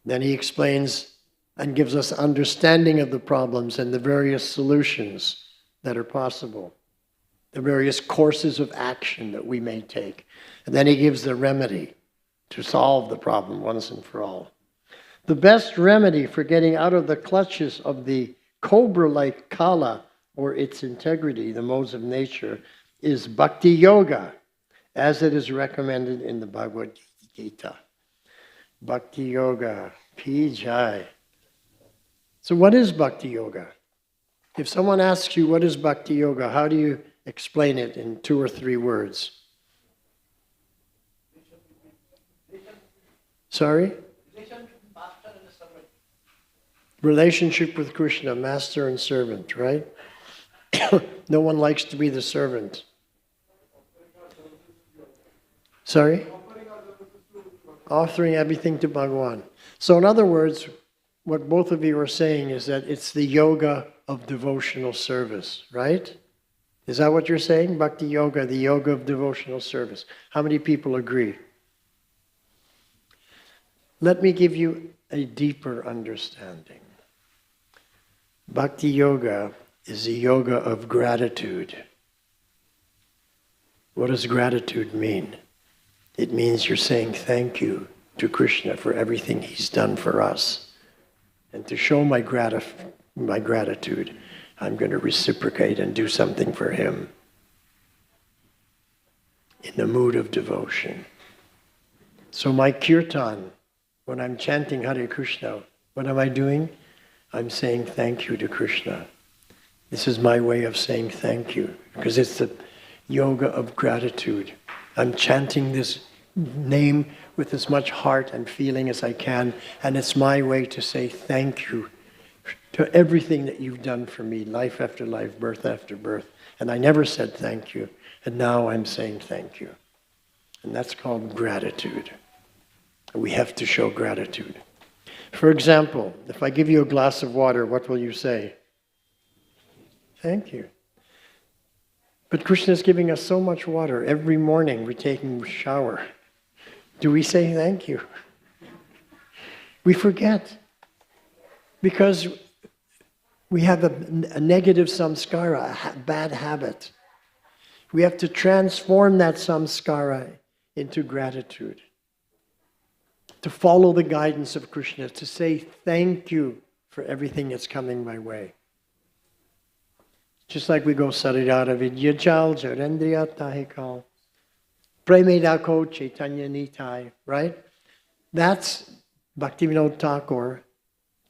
Then he explains and gives us understanding of the problems and the various solutions that are possible, the various courses of action that we may take. And then he gives the remedy to solve the problem once and for all. The best remedy for getting out of the clutches of the cobra-like Kala, or its integrity, the modes of nature, is bhakti yoga, as it is recommended in the Bhagavad Gita. Bhakti yoga, P-Jai. So what is bhakti yoga? If someone asks you what is bhakti yoga, how do you explain it in 2 or 3 words? Sorry? Relationship with Krishna, master and servant, right? No one likes to be the servant. Sorry? Offering everything to Bhagavan. So in other words, what both of you are saying is that it's the yoga of devotional service, right? Is that what you're saying? Bhakti yoga, the yoga of devotional service. How many people agree? Let me give you a deeper understanding. Bhakti yoga is the yoga of gratitude. What does gratitude mean? It means you're saying thank you to Krishna for everything he's done for us. And to show my gratitude, I'm going to reciprocate and do something for him in the mood of devotion. So my kirtan, when I'm chanting Hare Krishna, what am I doing? I'm saying thank you to Krishna. This is my way of saying thank you, because it's the yoga of gratitude. I'm chanting this name with as much heart and feeling as I can, and it's my way to say thank you to everything that you've done for me, life after life, birth after birth. And I never said thank you, and now I'm saying thank you. And that's called gratitude. We have to show gratitude. For example, if I give you a glass of water, what will you say? Thank you. But Krishna is giving us so much water. Every morning we're taking a shower. Do we say thank you? We forget. Because we have a negative samskara, a bad habit. We have to transform that samskara into gratitude. To follow the guidance of Krishna, to say thank you for everything that's coming my way. Just like we go Sarirara Vidyajal, Jarendriya Tahikal, Premedako Chaitanya Nitai, right? That's Bhaktivinoda Thakur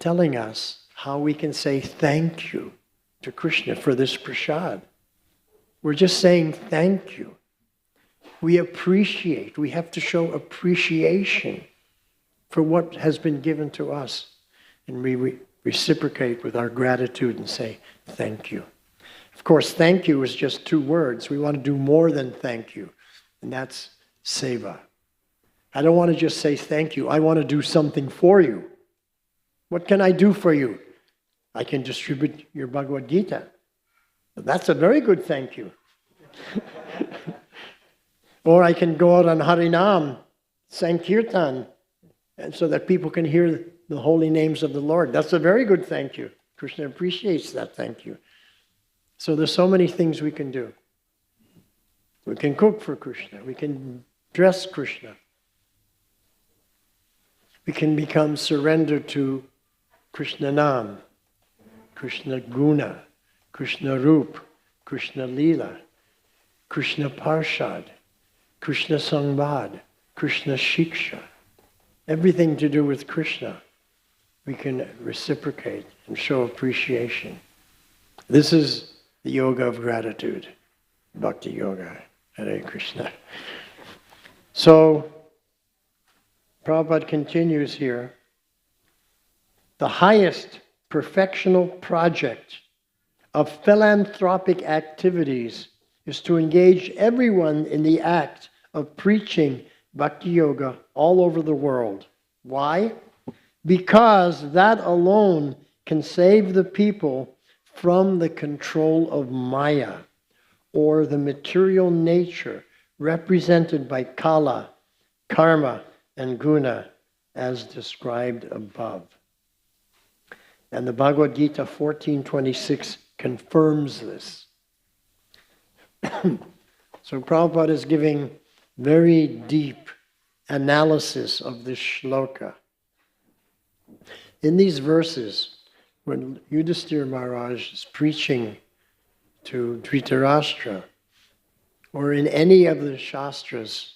telling us how we can say thank you to Krishna for this prasad. We're just saying thank you. We appreciate, we have to show appreciation for what has been given to us. And we reciprocate with our gratitude and say thank you. Of course, thank you is just 2 words. We want to do more than thank you. And that's seva. I don't want to just say thank you. I want to do something for you. What can I do for you? I can distribute your Bhagavad Gita. That's a very good thank you. Or I can go out on Harinam, Sankirtan, and so that people can hear the holy names of the Lord. That's a very good thank you. Krishna appreciates that thank you. So there's so many things we can do. We can cook for Krishna. We can dress Krishna. We can become surrendered to Krishna Nam, Krishna Guna, Krishna Rup, Krishna Leela, Krishna Parshad, Krishna Sangbad, Krishna Shiksha. Everything to do with Krishna, we can reciprocate and show appreciation. This is the yoga of gratitude, Bhakti Yoga, Hare Krishna. So, Prabhupada continues here. The highest perfectional project of philanthropic activities is to engage everyone in the act of preaching Bhakti Yoga all over the world. Why? Because that alone can save the people from the control of Maya, or the material nature represented by Kala, Karma, and Guna, as described above. And the Bhagavad Gita 14:26 confirms this. So Prabhupada is giving very deep analysis of this shloka. In these verses, when Yudhisthira Maharaj is preaching to Dhritarashtra, or in any of the Shastras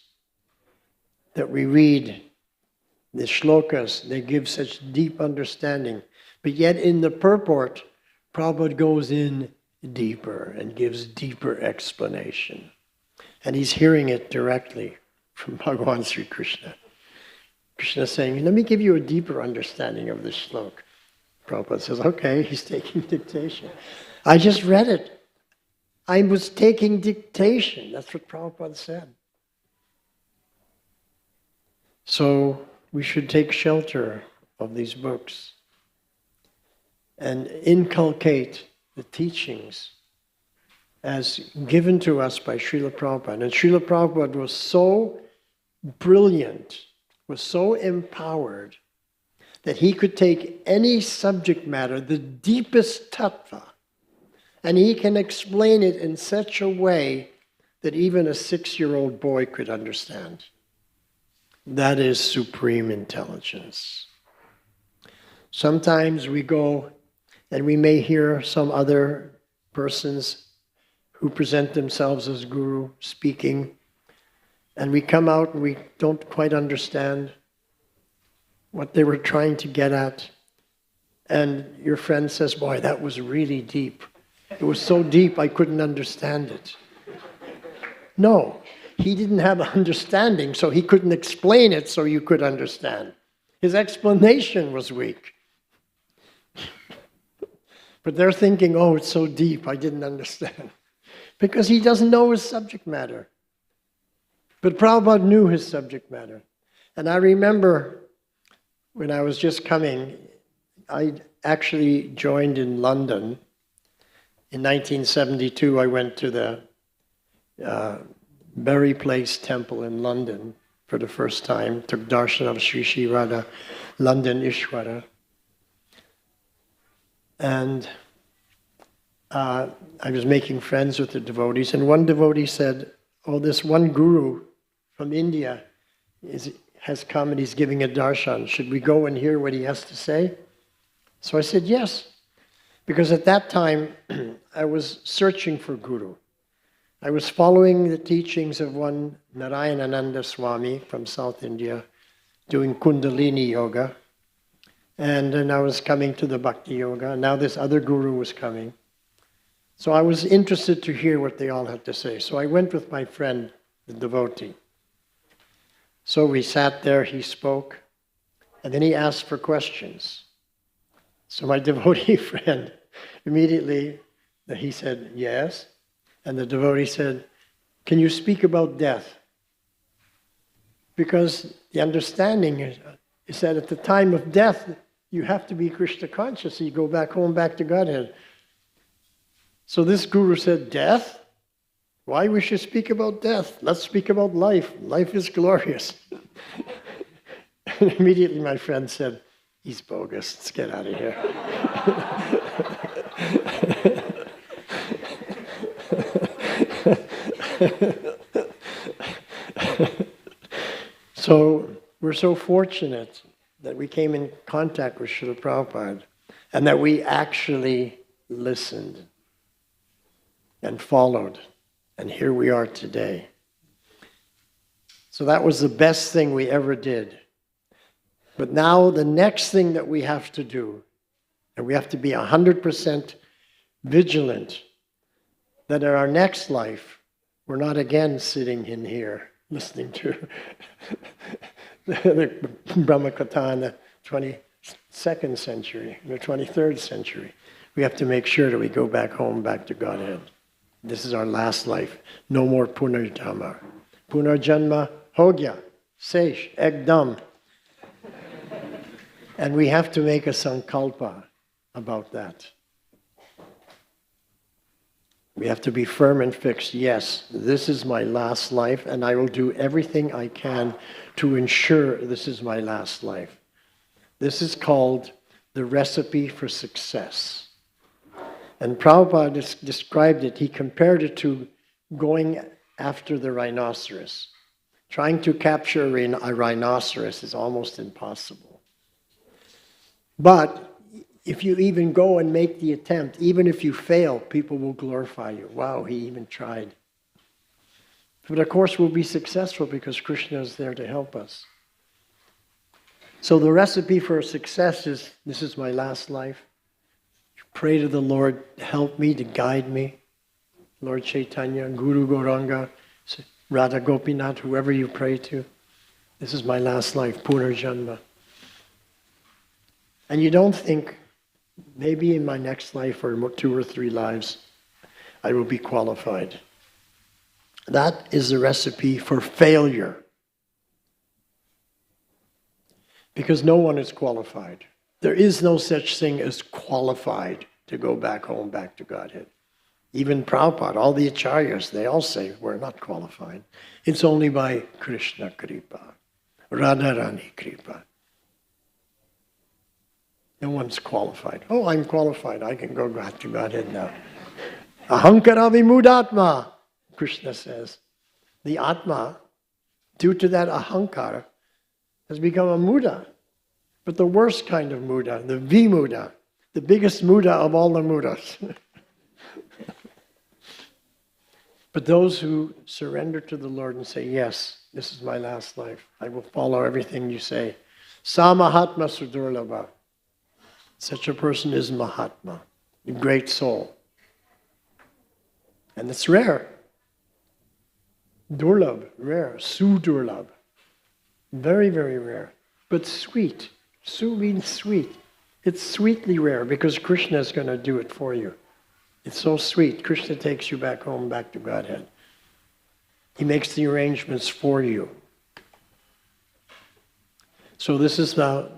that we read, the shlokas, they give such deep understanding. But yet in the purport, Prabhupada goes in deeper and gives deeper explanation. And he's hearing it directly from Bhagavan Sri Krishna. Krishna is saying, let me give you a deeper understanding of this shloka. Prabhupada says, okay, he's taking dictation. I just read it. I was taking dictation. That's what Prabhupada said. So we should take shelter of these books and inculcate the teachings as given to us by Srila Prabhupada. And Srila Prabhupada was so brilliant, was so empowered, that he could take any subject matter, the deepest tattva, and he can explain it in such a way that even a 6-year-old boy could understand. That is supreme intelligence. Sometimes we go and we may hear some other persons who present themselves as guru speaking, and we come out and we don't quite understand what they were trying to get at. And your friend says, boy, that was really deep. It was so deep I couldn't understand it. No, he didn't have an understanding, so he couldn't explain it so you could understand. His explanation was weak. But they're thinking, oh, it's so deep, I didn't understand. Because he doesn't know his subject matter. But Prabhupada knew his subject matter. And I remember when I was just coming, I actually joined in London. In 1972, I went to the Berry Place Temple in London for the first time, took darshan of Sri Sri Radha, London Ishwara. And I was making friends with the devotees, and one devotee said, oh, this one guru from India has come and he's giving a darshan. Should we go and hear what he has to say? So I said, yes. Because at that time, I was searching for guru. I was following the teachings of one Narayanananda Swami from South India, doing Kundalini Yoga. And then I was coming to the Bhakti Yoga. And now this other guru was coming. So I was interested to hear what they all had to say. So I went with my friend, the devotee. So we sat there, he spoke, and then he asked for questions. So my devotee friend, immediately, he said, yes. And the devotee said, can you speak about death? Because the understanding is that at the time of death, you have to be Krishna conscious. So you go back home, back to Godhead. So this guru said, death? Why we should speak about death? Let's speak about life. Life is glorious. And immediately my friend said, he's bogus. Let's get out of here. So we're so fortunate that we came in contact with Srila Prabhupada and that we actually listened and followed. And here we are today. So that was the best thing we ever did. But now the next thing that we have to do, and we have to be 100% vigilant, that in our next life, we're not again sitting in here listening to the Brahmakatha in the 22nd century, in the 23rd century. We have to make sure that we go back home, back to Godhead. This is our last life. No more punarjanma. Punarjanma ho gya, sesh, ekdam. And we have to make a sankalpa about that. We have to be firm and fixed. Yes, this is my last life, and I will do everything I can to ensure this is my last life. This is called the recipe for success. And Prabhupada described it, he compared it to going after the rhinoceros. Trying to capture a rhinoceros is almost impossible. But if you even go and make the attempt, even if you fail, people will glorify you. Wow, he even tried. But of course we'll be successful because Krishna is there to help us. So the recipe for success is, this is my last life. Pray to the Lord, help me, to guide me. Lord Chaitanya, Guru Gauranga, Radha Gopinath, whoever you pray to. This is my last life, Punarjanma. And you don't think, maybe in my next life or 2 or 3 lives, I will be qualified. That is the recipe for failure. Because no one is qualified. There is no such thing as qualified to go back home, back to Godhead. Even Prabhupada, all the acharyas, they all say we're not qualified. It's only by Krishna Kripa, Radharani Kripa. No one's qualified. Oh, I'm qualified. I can go back to Godhead now. Ahankara vimudatma, Krishna says. The Atma, due to that ahankara, has become a muda. But the worst kind of muda, the vimuda, the biggest muda of all the mudas. But those who surrender to the Lord and say, yes, this is my last life. I will follow everything you say. Sa Mahatma Sudurlabha. Such a person is Mahatma, a great soul. And it's rare. Durlabh, rare. Sudurlabh. Very, very rare. But sweet. Su means sweet. It's sweetly rare because Krishna is going to do it for you. It's so sweet. Krishna takes you back home, back to Godhead. He makes the arrangements for you. So this is the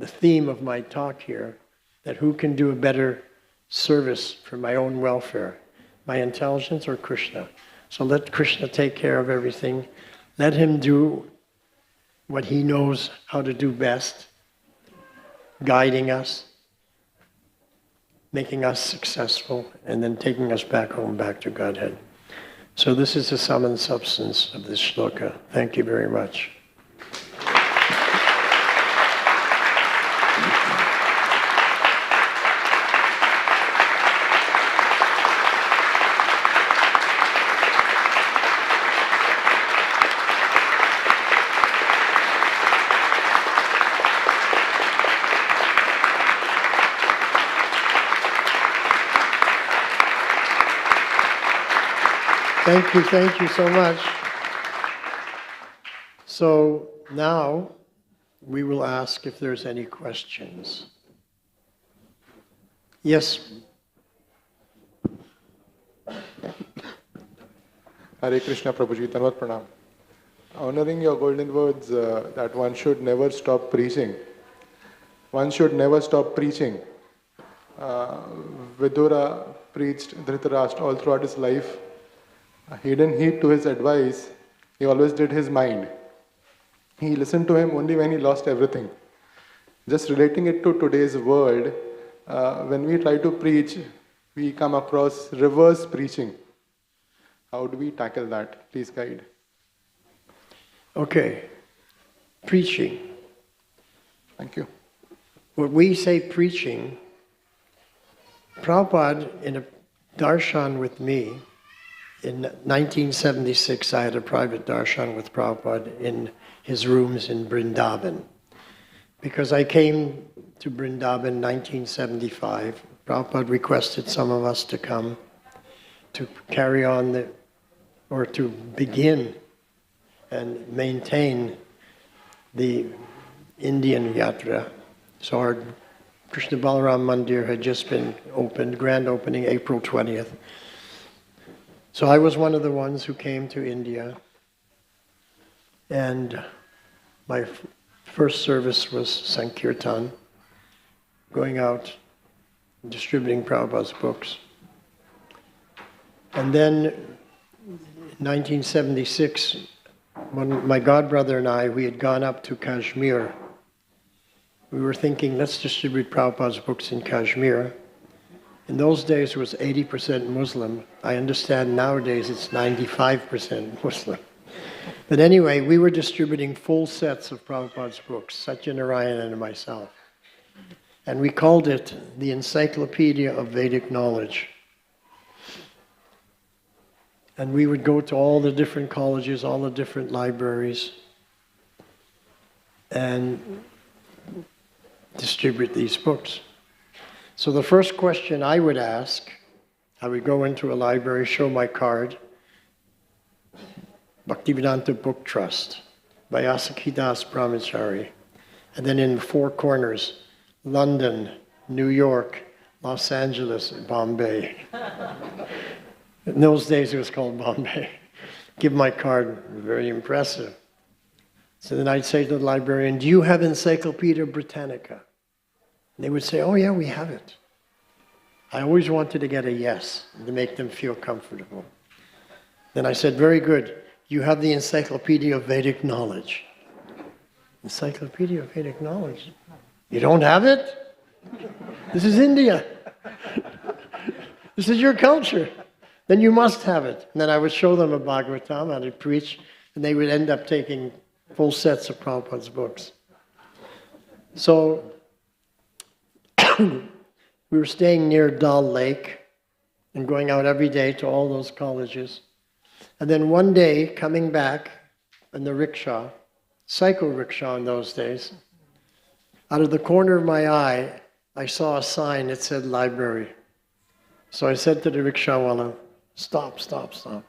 theme of my talk here, that who can do a better service for my own welfare, my intelligence or Krishna? So let Krishna take care of everything. Let him do what he knows how to do best, guiding us, making us successful, and then taking us back home, back to Godhead. So this is the sum and substance of this shloka. Thank you very much. Thank you so much. So now we will ask if there's any questions. Yes. Hare Krishna Prabhuji, Tanvat Pranam. Honoring your golden words that one should never stop preaching. One should never stop preaching. Vidura preached Dhritarashtra all throughout his life. He didn't heed to his advice. He always did his mind. He listened to him only when he lost everything. Just relating it to today's world, when we try to preach, we come across reverse preaching. How do we tackle that? Please guide. Okay. Preaching. Thank you. When we say preaching, Prabhupada, in a darshan with me, in 1976, I had a private darshan with Prabhupada in his rooms in Vrindavan. Because I came to Vrindavan in 1975, Prabhupada requested some of us to come to carry on to begin and maintain the Indian Yatra. So our Krishna Balaram Mandir had just been opened, grand opening April 20th. So I was one of the ones who came to India, and my first service was Sankirtan, going out and distributing Prabhupada's books. And then in 1976, when my godbrother and I, we had gone up to Kashmir. We were thinking, let's distribute Prabhupada's books in Kashmir. In those days, it was 80% Muslim. I understand nowadays it's 95% Muslim. But anyway, we were distributing full sets of Prabhupada's books, Satyanarayana and myself. And we called it the Encyclopedia of Vedic Knowledge. And we would go to all the different colleges, all the different libraries, and distribute these books. So the first question I would ask, I would go into a library, show my card, Bhaktivedanta Book Trust, Vayasaki Brahmachari, and then in the four corners, London, New York, Los Angeles, Bombay. In those days it was called Bombay. Give my card, very impressive. So then I'd say to the librarian, do you have Encyclopedia Britannica? And they would say, oh yeah, we have it. I always wanted to get a yes, to make them feel comfortable. Then I said, very good, you have the Encyclopedia of Vedic Knowledge. Encyclopedia of Vedic Knowledge? You don't have it? This is India. This is your culture. Then you must have it. And then I would show them a Bhagavatam, and I'd preach, and they would end up taking full sets of Prabhupada's books. So we were staying near Dal Lake and going out every day to all those colleges. And then one day, coming back in the rickshaw, cycle rickshaw in those days, out of the corner of my eye, I saw a sign that said library. So I said to the rickshawala, stop, stop, stop.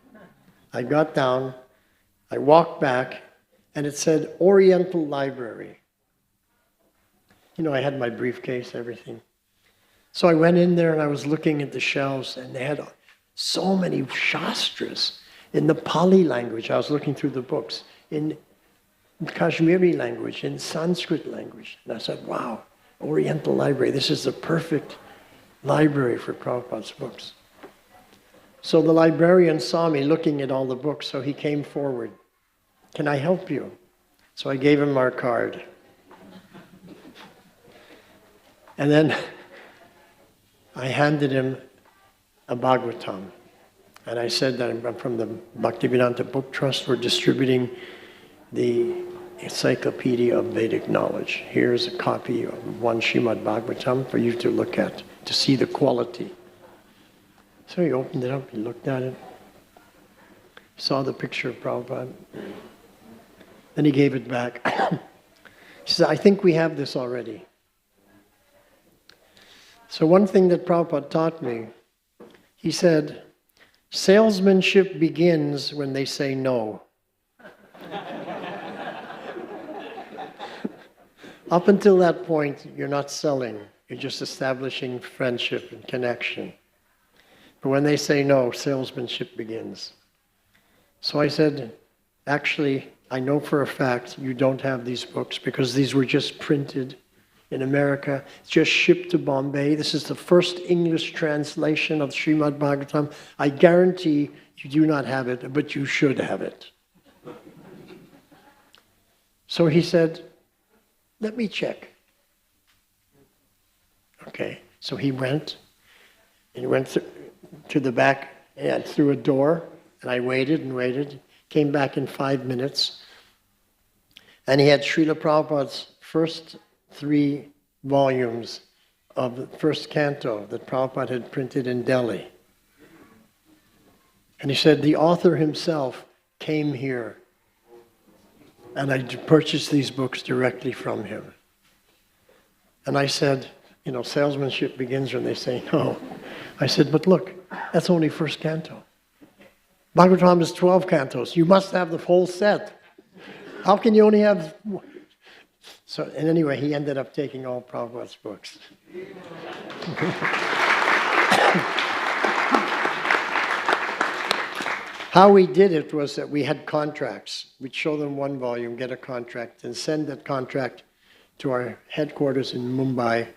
I got down, I walked back, and it said Oriental Library. You know, I had my briefcase, everything. So I went in there and I was looking at the shelves, and they had so many shastras in the Pali language. I was looking through the books, in Kashmiri language, in Sanskrit language. And I said, wow, Oriental Library, this is the perfect library for Prabhupada's books. So the librarian saw me looking at all the books, so he came forward. Can I help you? So I gave him our card. And then I handed him a Bhagavatam. And I said that I'm from the Bhaktivedanta Book Trust. We're distributing the Encyclopedia of Vedic Knowledge. Here's a copy of one Srimad Bhagavatam for you to look at, to see the quality. So he opened it up, he looked at it, saw the picture of Prabhupada. Then he gave it back. He said, I think we have this already. So one thing that Prabhupada taught me, he said, salesmanship begins when they say no. Up until that point, you're not selling. You're just establishing friendship and connection. But when they say no, salesmanship begins. So I said, actually, I know for a fact you don't have these books because these were just printed in America, just shipped to Bombay. This is the first English translation of Srimad Bhagavatam. I guarantee you do not have it, but you should have it. So he said, let me check. Okay, so he went to the back and through a door, and I waited and waited, came back in 5 minutes, and he had Srila Prabhupada's first 3 volumes of the first canto that Prabhupada had printed in Delhi. And he said, the author himself came here, and I purchased these books directly from him. And I said, you know, salesmanship begins when they say no. I said, but look, that's only first canto. Bhagavatam is 12 cantos. You must have the whole set. How can you only have... So, and anyway, he ended up taking all Prabhupada's books. How we did it was that we had contracts. We'd show them 1 volume, get a contract, and send that contract to our headquarters in Mumbai,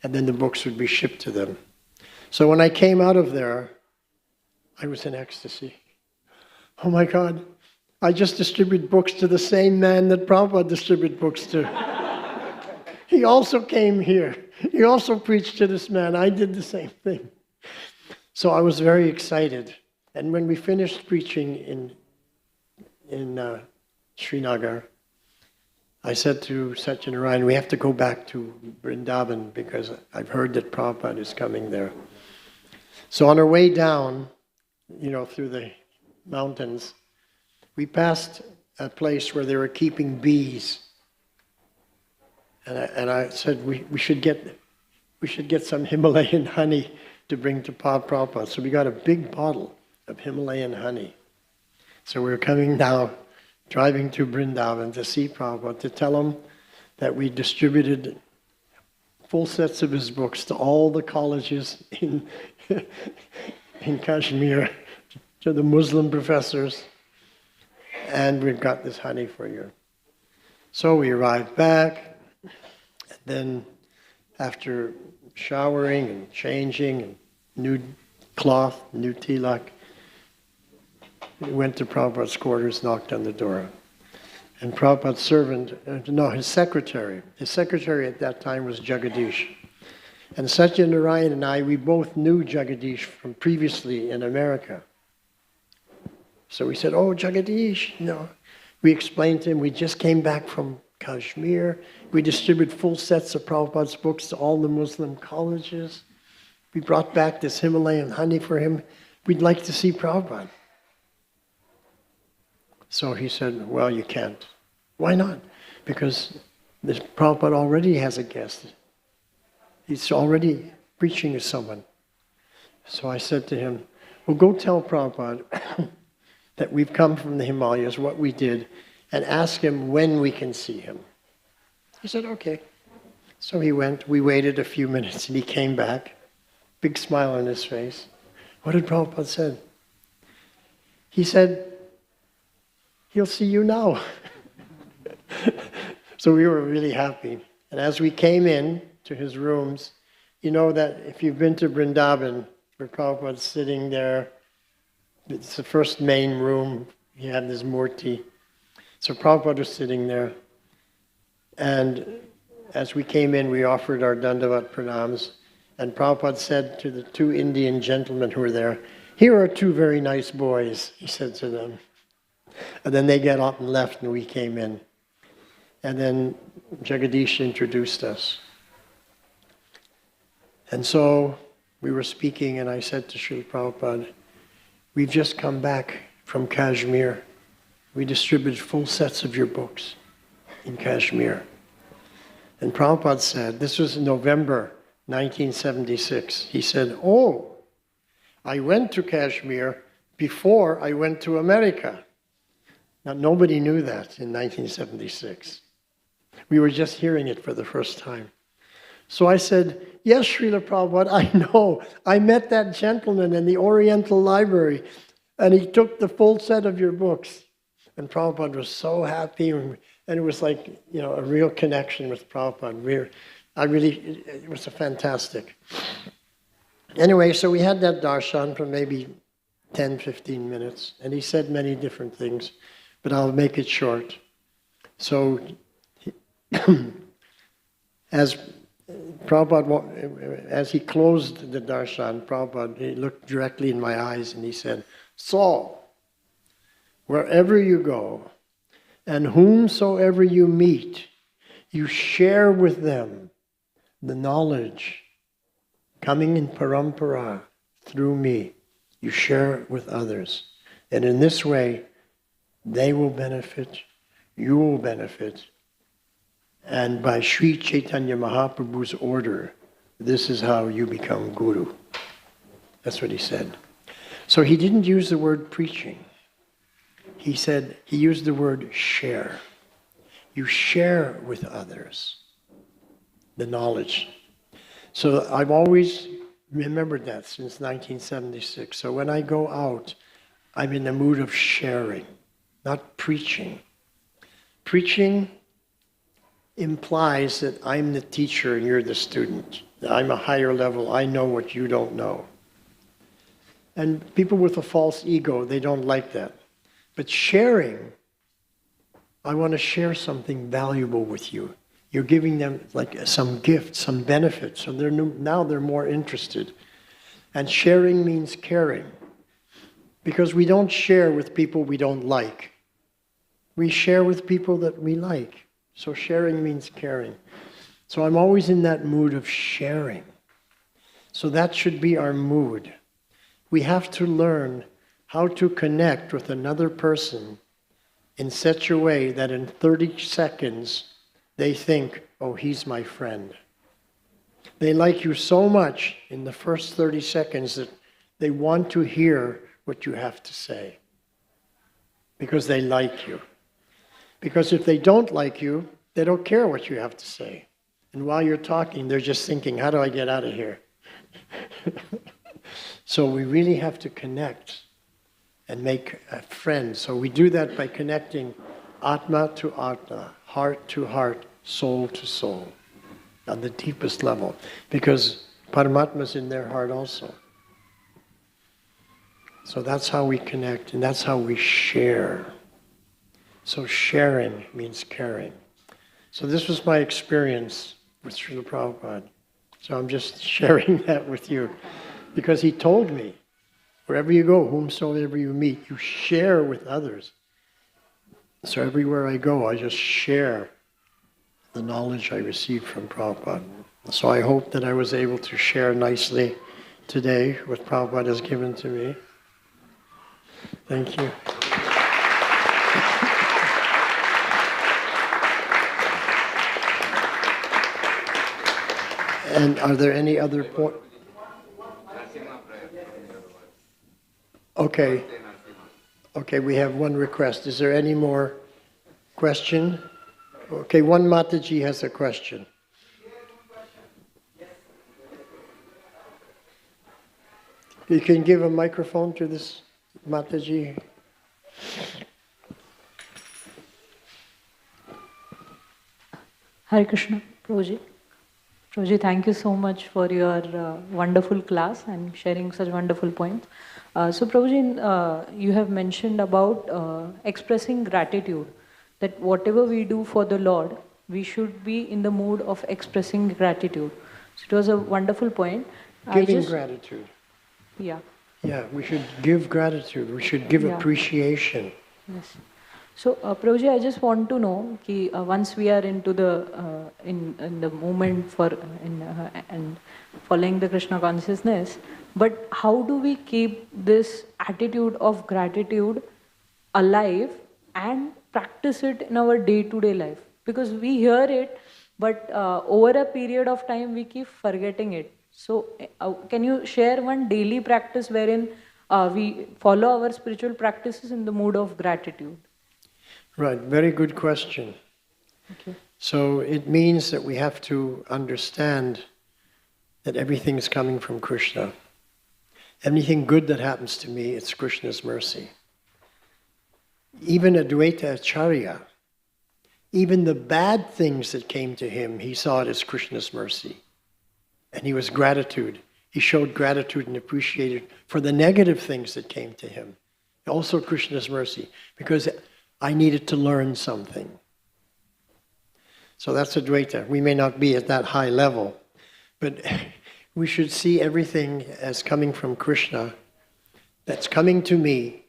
and then the books would be shipped to them. So when I came out of there, I was in ecstasy. Oh my God, I just distributed books to the same man that Prabhupada distributed books to. He also came here. He also preached to this man. I did the same thing. So I was very excited. And when we finished preaching in Srinagar, I said to Satyanarayan, we have to go back to Vrindavan because I've heard that Prabhupada is coming there. So on our way down, you know, through the mountains, we passed a place where they were keeping bees. And I said, we should get some Himalayan honey to bring to Prabhupada. So we got a big bottle of Himalayan honey. So we were coming now, driving to Vrindavan to see Prabhupada, to tell him that we distributed full sets of his books to all the colleges in Kashmir, to the Muslim professors, and we've got this honey for you. So we arrived back, and then after showering and changing, and new cloth, new tilak, we went to Prabhupada's quarters, knocked on the door. And Prabhupada's servant, his secretary at that time was Jagadish. And Satyanarayan and I, we both knew Jagadish from previously in America. So we said, oh, Jagadish, no. We explained to him, we just came back from Kashmir. We distributed full sets of Prabhupada's books to all the Muslim colleges. We brought back this Himalayan honey for him. We'd like to see Prabhupada. So he said, well, you can't. Why not? Because this Prabhupada already has a guest. He's already preaching to someone. So I said to him, well, go tell Prabhupada that we've come from the Himalayas, what we did, and ask him when we can see him. He said, okay. So he went, we waited a few minutes, and he came back, big smile on his face. What did Prabhupada say? He said, he'll see you now. So we were really happy. And as we came in to his rooms, you know that if you've been to Vrindavan, where Prabhupada's sitting there, it's the first main room, he had his murti. So Prabhupada was sitting there. And as we came in, we offered our Dandavat pranams. And Prabhupada said to the 2 Indian gentlemen who were there, here are 2 very nice boys, he said to them. And then they got up and left, and we came in. And then Jagadish introduced us. And so we were speaking, and I said to Srila Prabhupada, we've just come back from Kashmir. We distributed full sets of your books in Kashmir. And Prabhupada said, this was in November 1976, he said, oh, I went to Kashmir before I went to America. Now, nobody knew that in 1976. We were just hearing it for the first time. So I said, yes, Srila Prabhupada, I know. I met that gentleman in the Oriental Library, and he took the full set of your books. And Prabhupada was so happy, and it was like, a real connection with Prabhupada. It was fantastic. Anyway, so we had that darshan for maybe 10, 15 minutes, and he said many different things, but I'll make it short. So, as Prabhupada, as he closed the darshan, Prabhupada, he looked directly in my eyes and he said, "So, wherever you go, and whomsoever you meet, you share with them the knowledge coming in parampara through me. You share it with others. And in this way, they will benefit, you will benefit. And by Sri Chaitanya Mahaprabhu's order, this is how you become guru." That's what he said. So he didn't use the word preaching. He used the word share. You share with others the knowledge. So I've always remembered that since 1976. So when I go out, I'm in the mood of sharing, not preaching. Preaching implies that I'm the teacher and you're the student. I'm a higher level, I know what you don't know. And people with a false ego, they don't like that. But sharing, I want to share something valuable with you. You're giving them like some gift, some benefit, so now they're more interested. And sharing means caring. Because we don't share with people we don't like. We share with people that we like. So sharing means caring. So I'm always in that mood of sharing. So that should be our mood. We have to learn how to connect with another person in such a way that in 30 seconds they think, oh, he's my friend. They like you so much in the first 30 seconds that they want to hear what you have to say because they like you. Because if they don't like you, they don't care what you have to say. And while you're talking, they're just thinking, how do I get out of here? So we really have to connect and make a friend. So we do that by connecting Atma to Atma, heart to heart, soul to soul, on the deepest level. Because Paramatma's in their heart also. So that's how we connect, and that's how we share. So sharing means caring. So this was my experience with Srila Prabhupada. So I'm just sharing that with you. Because he told me, wherever you go, whomsoever you meet, you share with others. So everywhere I go, I just share the knowledge I received from Prabhupada. So I hope that I was able to share nicely today what Prabhupada has given to me. Thank you. And are there any other points? Okay. Okay, we have one request. Is there any more question? Okay, one Mataji has a question. You can give a microphone to this Mataji. Hare Krishna, Prabhuji. Prabhuji, thank you so much for your wonderful class and sharing such wonderful points. So Prabhuji, you have mentioned about expressing gratitude, that whatever we do for the Lord, we should be in the mood of expressing gratitude. So it was a wonderful point. Giving gratitude. Yeah. Yeah, we should give gratitude. We should give appreciation. Yes. So, Prabhuji, I just want to know, ki, once we are into the in the movement for and following the Krishna consciousness, but how do we keep this attitude of gratitude alive and practice it in our day-to-day life? Because we hear it, but over a period of time we keep forgetting it. So, can you share one daily practice wherein we follow our spiritual practices in the mood of gratitude? Right, very good question. Okay. So it means that we have to understand that everything is coming from Krishna. Anything good that happens to me, it's Krishna's mercy. Even Advaita Acharya, even the bad things that came to him, he saw it as Krishna's mercy. And he was gratitude. He showed gratitude and appreciated for the negative things that came to him. Also Krishna's mercy, because I needed to learn something. So that's Advaita. We may not be at that high level, but we should see everything as coming from Krishna. That's coming to me.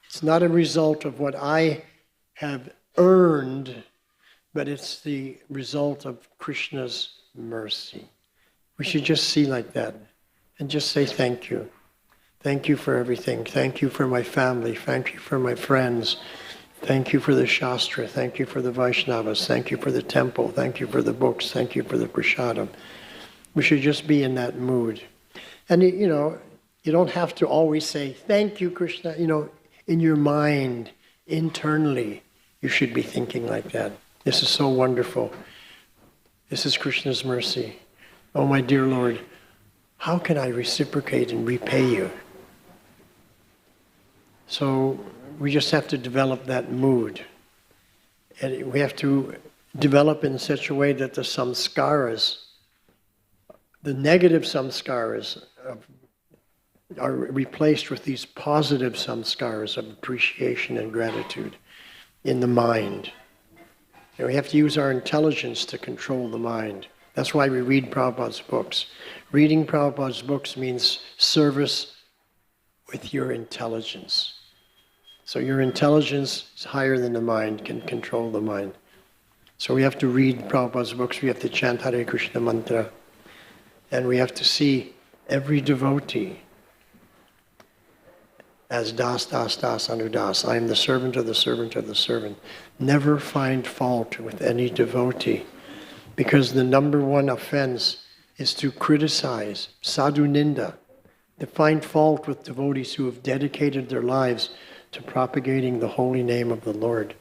It's not a result of what I have earned, but it's the result of Krishna's mercy. We should just see like that and just say thank you. Thank you for everything. Thank you for my family. Thank you for my friends. Thank you for the Shastra. Thank you for the Vaishnavas. Thank you for the temple. Thank you for the books. Thank you for the prasadam. We should just be in that mood. And you don't have to always say, thank you, Krishna. In your mind, internally, you should be thinking like that. This is so wonderful. This is Krishna's mercy. Oh, my dear Lord, how can I reciprocate and repay you? So we just have to develop that mood. And we have to develop in such a way that the samskaras, the negative samskaras, are replaced with these positive samskaras of appreciation and gratitude in the mind. And we have to use our intelligence to control the mind. That's why we read Prabhupada's books. Reading Prabhupada's books means service with your intelligence. So your intelligence is higher than the mind, can control the mind. So we have to read Prabhupada's books, we have to chant Hare Krishna mantra, and we have to see every devotee as das, das, das, anudas. I am the servant of the servant of the servant. Never find fault with any devotee, because the number one offense is to criticize, sadhu ninda, to find fault with devotees who have dedicated their lives to propagating the holy name of the Lord.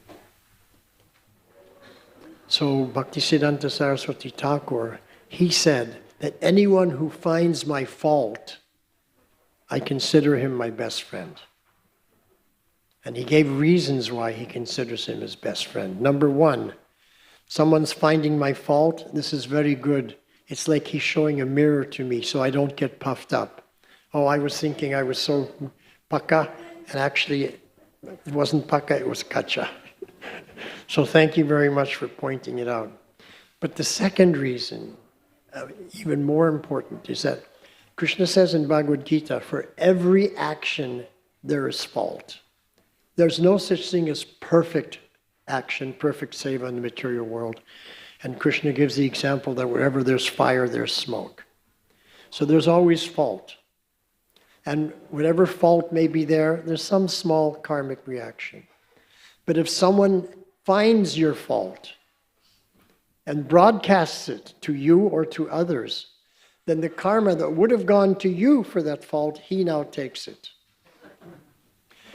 So Bhaktisiddhanta Saraswati Thakur, he said that anyone who finds my fault, I consider him my best friend. And he gave reasons why he considers him his best friend. Number one, someone's finding my fault, this is very good. It's like he's showing a mirror to me so I don't get puffed up. Oh, I was thinking I was so paka, and actually it wasn't paka, it was kacha. So thank you very much for pointing it out. But the second reason, even more important, is that Krishna says in Bhagavad Gita, for every action there is fault. There's no such thing as perfect action, perfect seva in the material world. And Krishna gives the example that wherever there's fire, there's smoke. So there's always fault. And whatever fault may be there, there's some small karmic reaction. But if someone finds your fault and broadcasts it to you or to others, then the karma that would have gone to you for that fault, he now takes it.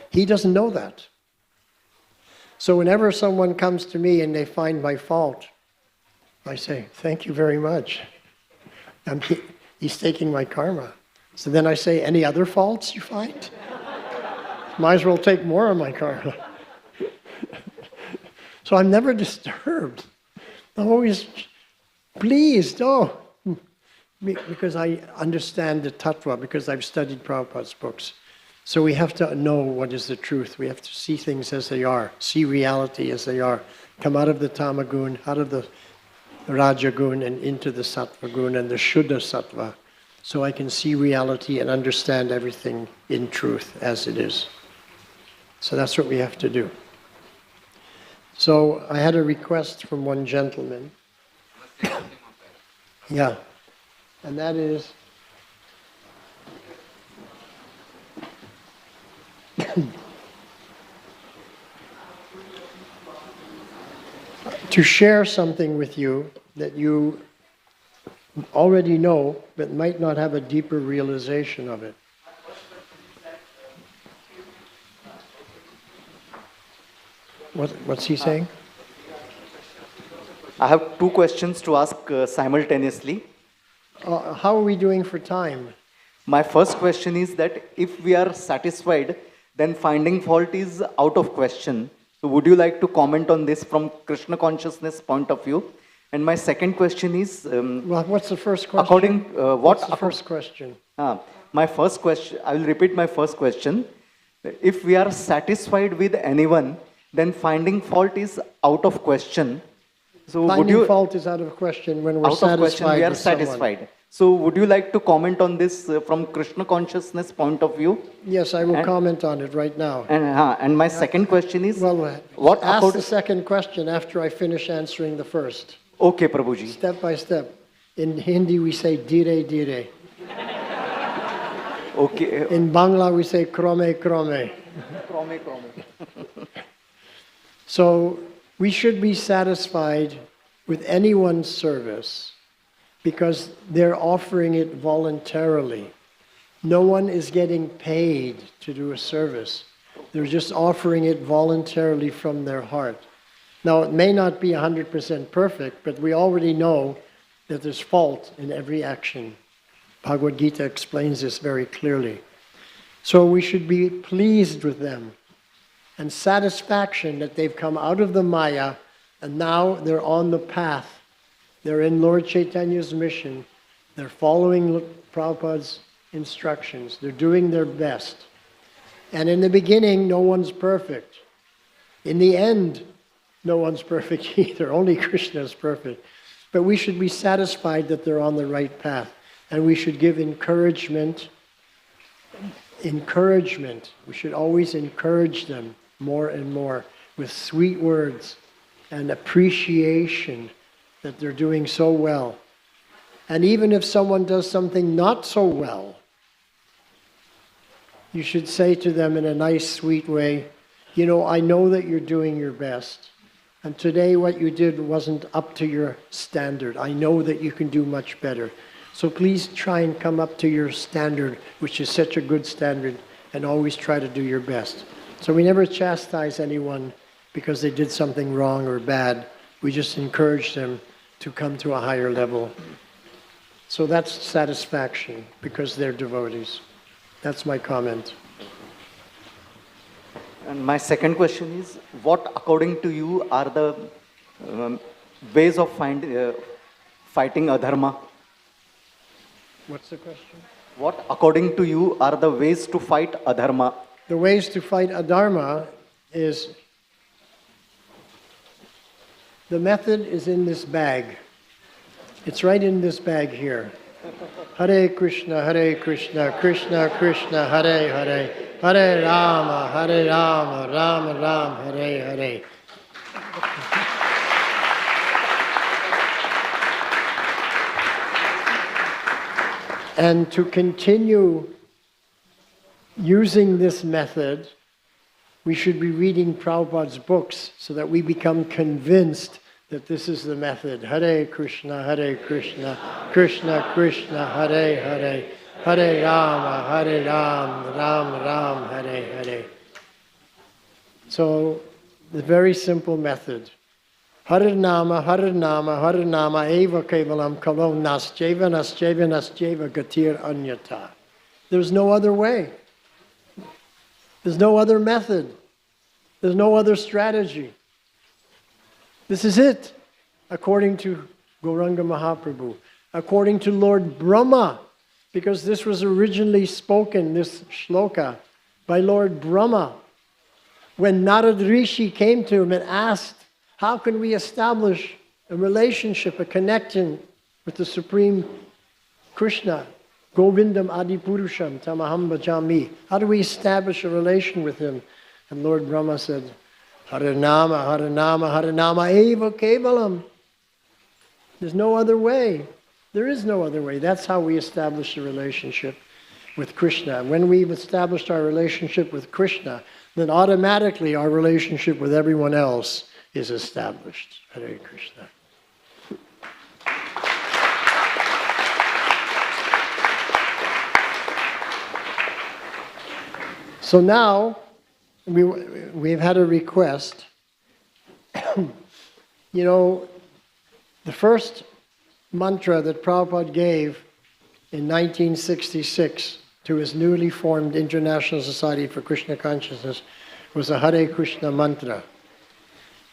He doesn't know that. So whenever someone comes to me and they find my fault, I say, thank you very much. And he's taking my karma. So then I say, any other faults you find? Might as well take more of my karma. So I'm never disturbed. I'm always pleased, because I understand the tattva, because I've studied Prabhupada's books. So we have to know what is the truth. We have to see things as they are, see reality as they are. Come out of the tamagun, out of the rajagun, and into the sattvagun and the shuddha sattva. So I can see reality and understand everything in truth as it is. So that's what we have to do. So I had a request from one gentleman. Yeah, and that is to share something with you that you already know, but might not have a deeper realization of it. What's he saying? I have two questions to ask simultaneously. How are we doing for time? My first question is that if we are satisfied, then finding fault is out of question. So would you like to comment on this from Krishna consciousness point of view? And my second question is, Well, what's the first question? What's the first question? My first question, I will repeat my first question. If we are satisfied with anyone, then finding fault is out of question. So Finding fault is out of question when we're out of question, satisfied we are with someone. satisfied. So would you like to comment on this from Krishna consciousness point of view? Yes, I will comment on it right now. And my second question is, Well, ask the second question after I finish answering the first. Okay, Prabhuji. Step by step. In Hindi we say dire dire. Okay. In Bangla we say krome krome. So we should be satisfied with anyone's service because they're offering it voluntarily. No one is getting paid to do a service. They're just offering it voluntarily from their heart. Now, it may not be 100% perfect, but we already know that there's fault in every action. Bhagavad Gita explains this very clearly. So we should be pleased with them and satisfaction that they've come out of the Maya and now they're on the path. They're in Lord Chaitanya's mission. They're following Prabhupada's instructions. They're doing their best. And in the beginning, no one's perfect. In the end, no one's perfect either. Only Krishna is perfect. But we should be satisfied that they're on the right path. And we should give encouragement. Encouragement. We should always encourage them more and more with sweet words and appreciation that they're doing so well. And even if someone does something not so well, you should say to them in a nice, sweet way, you know, I know that you're doing your best. And today what you did wasn't up to your standard. I know that you can do much better. So please try and come up to your standard, which is such a good standard, and always try to do your best. So we never chastise anyone because they did something wrong or bad. We just encourage them to come to a higher level. So that's satisfaction because they're devotees. That's my comment. And my second question is, what according to you are the ways of fighting Adharma? What's the question? What according to you are the ways to fight Adharma? The ways to fight Adharma is, the method is in this bag. It's right in this bag here. Hare Krishna, Krishna Krishna, Hare Hare, Hare Rama, Rama Rama, Hare Hare. And to continue using this method, we should be reading Prabhupada's books so that we become convinced that this is the method. Hare Krishna, Krishna Krishna, Hare Hare, Hare Rama, Rama Rama, Hare Hare. So, the very simple method. Hare Nama, Eva Kevalam Kalo Nascheva Gatir Anyata. There's no other way. There's no other method. There's no other strategy. This is it, according to Gauranga Mahaprabhu, according to Lord Brahma, because this was originally spoken, this shloka, by Lord Brahma. When Narad Rishi came to him and asked, how can we establish a relationship, a connection with the Supreme Krishna? Govindam Adipurusham Tamaham Bhajami. How do we establish a relation with him? And Lord Brahma said, Hare Nama, Eva Kevalam. There's no other way. There is no other way. That's how we establish a relationship with Krishna. And when we've established our relationship with Krishna, then automatically our relationship with everyone else is established. Hare Krishna. So now, we've had a request You know, the first mantra that Prabhupada gave in 1966 to his newly formed International Society for Krishna Consciousness was a Hare Krishna mantra.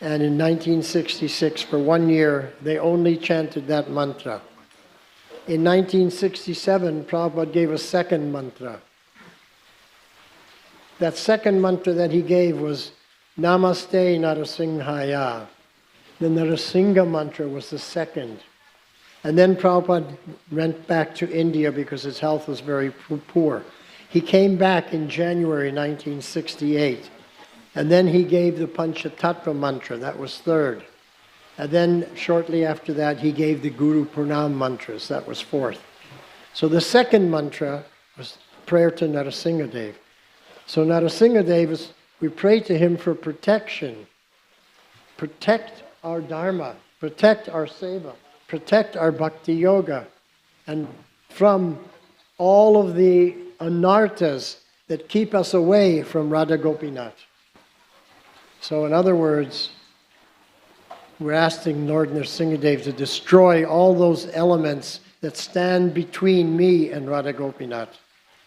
And in 1966, for 1 year, they only chanted that mantra. In 1967, Prabhupada gave a second mantra. That second mantra that he gave was Namaste Narasimhaya. The Narasingha mantra was the second. And then Prabhupada went back to India because his health was very poor. He came back in January 1968. And then he gave the Panchatattva mantra, that was third. And then shortly after that, he gave the Guru Pranam mantras, that was fourth. So the second mantra was prayer to Narasimhadev. So Narasimhadev, we pray to him for protection. Protect our Dharma, protect our Seva, protect our Bhakti Yoga, and from all of the anarthas that keep us away from Radha Gopinath. So in other words, we're asking Lord Narasimhadev to destroy all those elements that stand between me and Radha Gopinath.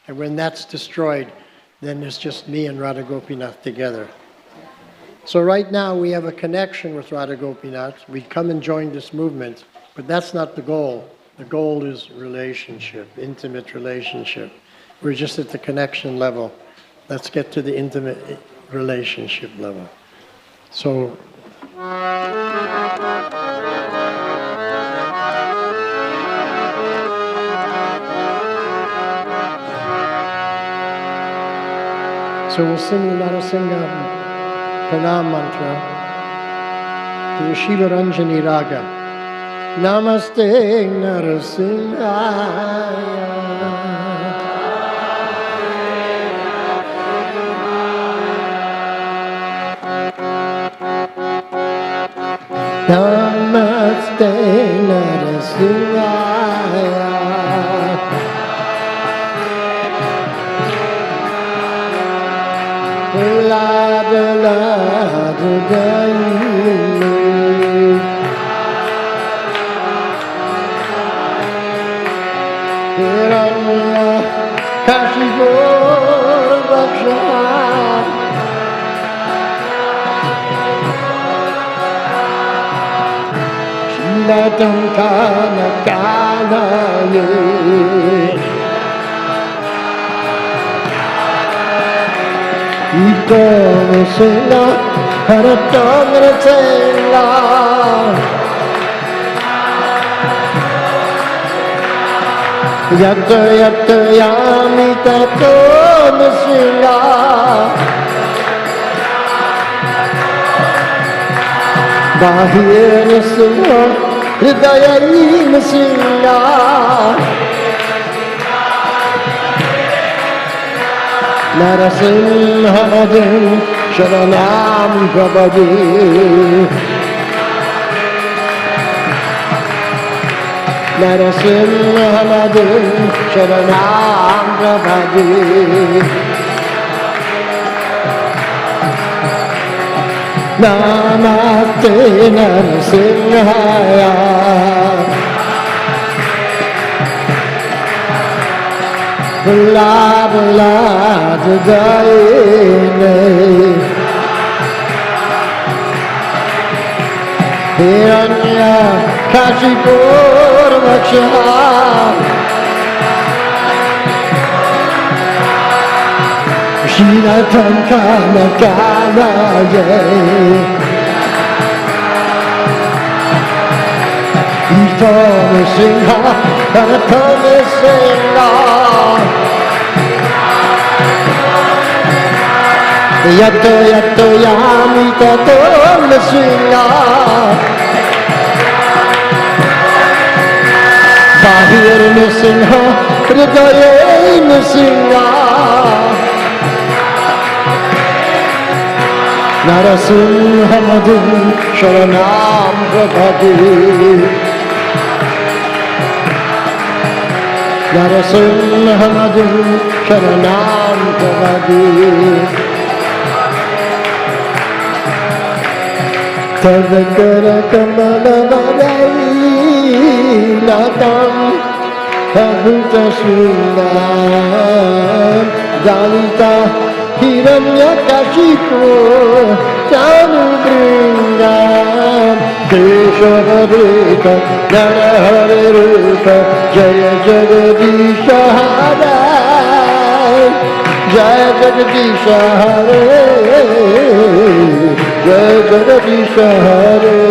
And when that's destroyed, then there's just me and Radha Gopinath together. So right now we have a connection with Radha Gopinath. We come and join this movement, but that's not the goal. The goal is relationship, intimate relationship. We're just at the connection level. Let's get to the intimate relationship level. So we'll sing the Narasingha Pranam mantra to the Shiva Ranjani Raga. Namaste Narasimhaya. Namaste Narasimhaya. La da la da da Hiranya Kashivor Vaksha Shilatam Kana Kana Ye Ito Sela, Haratam Sela. Yato Yato Yami Tato Sela. Bahir Sela, Hridaya Sela. Narasimhadev Sharanam Prabhati. Narasimhadev Sharanam Prabhati. Namaste Narasimhaya. Bala bala jagaine Hiranya Kashipur Vaksha Shinatam Kana Kana Jai Ito Singha Haratam Singha Yato Yato Yami Tato Singha Bahir Singha Hridaya Singha Narasimhadev Sharanam Prabhati. Narasimhadev Sharanam Prabhati. Tadakar Kamala Vadai Natam Abhuta Sundar Dalita Hiranya Kashipu Tanu Bringam Keshavarita Narahare Rupa Jaya Jagadisha Harai Jaya Jagadisha Hare Jaya Jagadisha Hare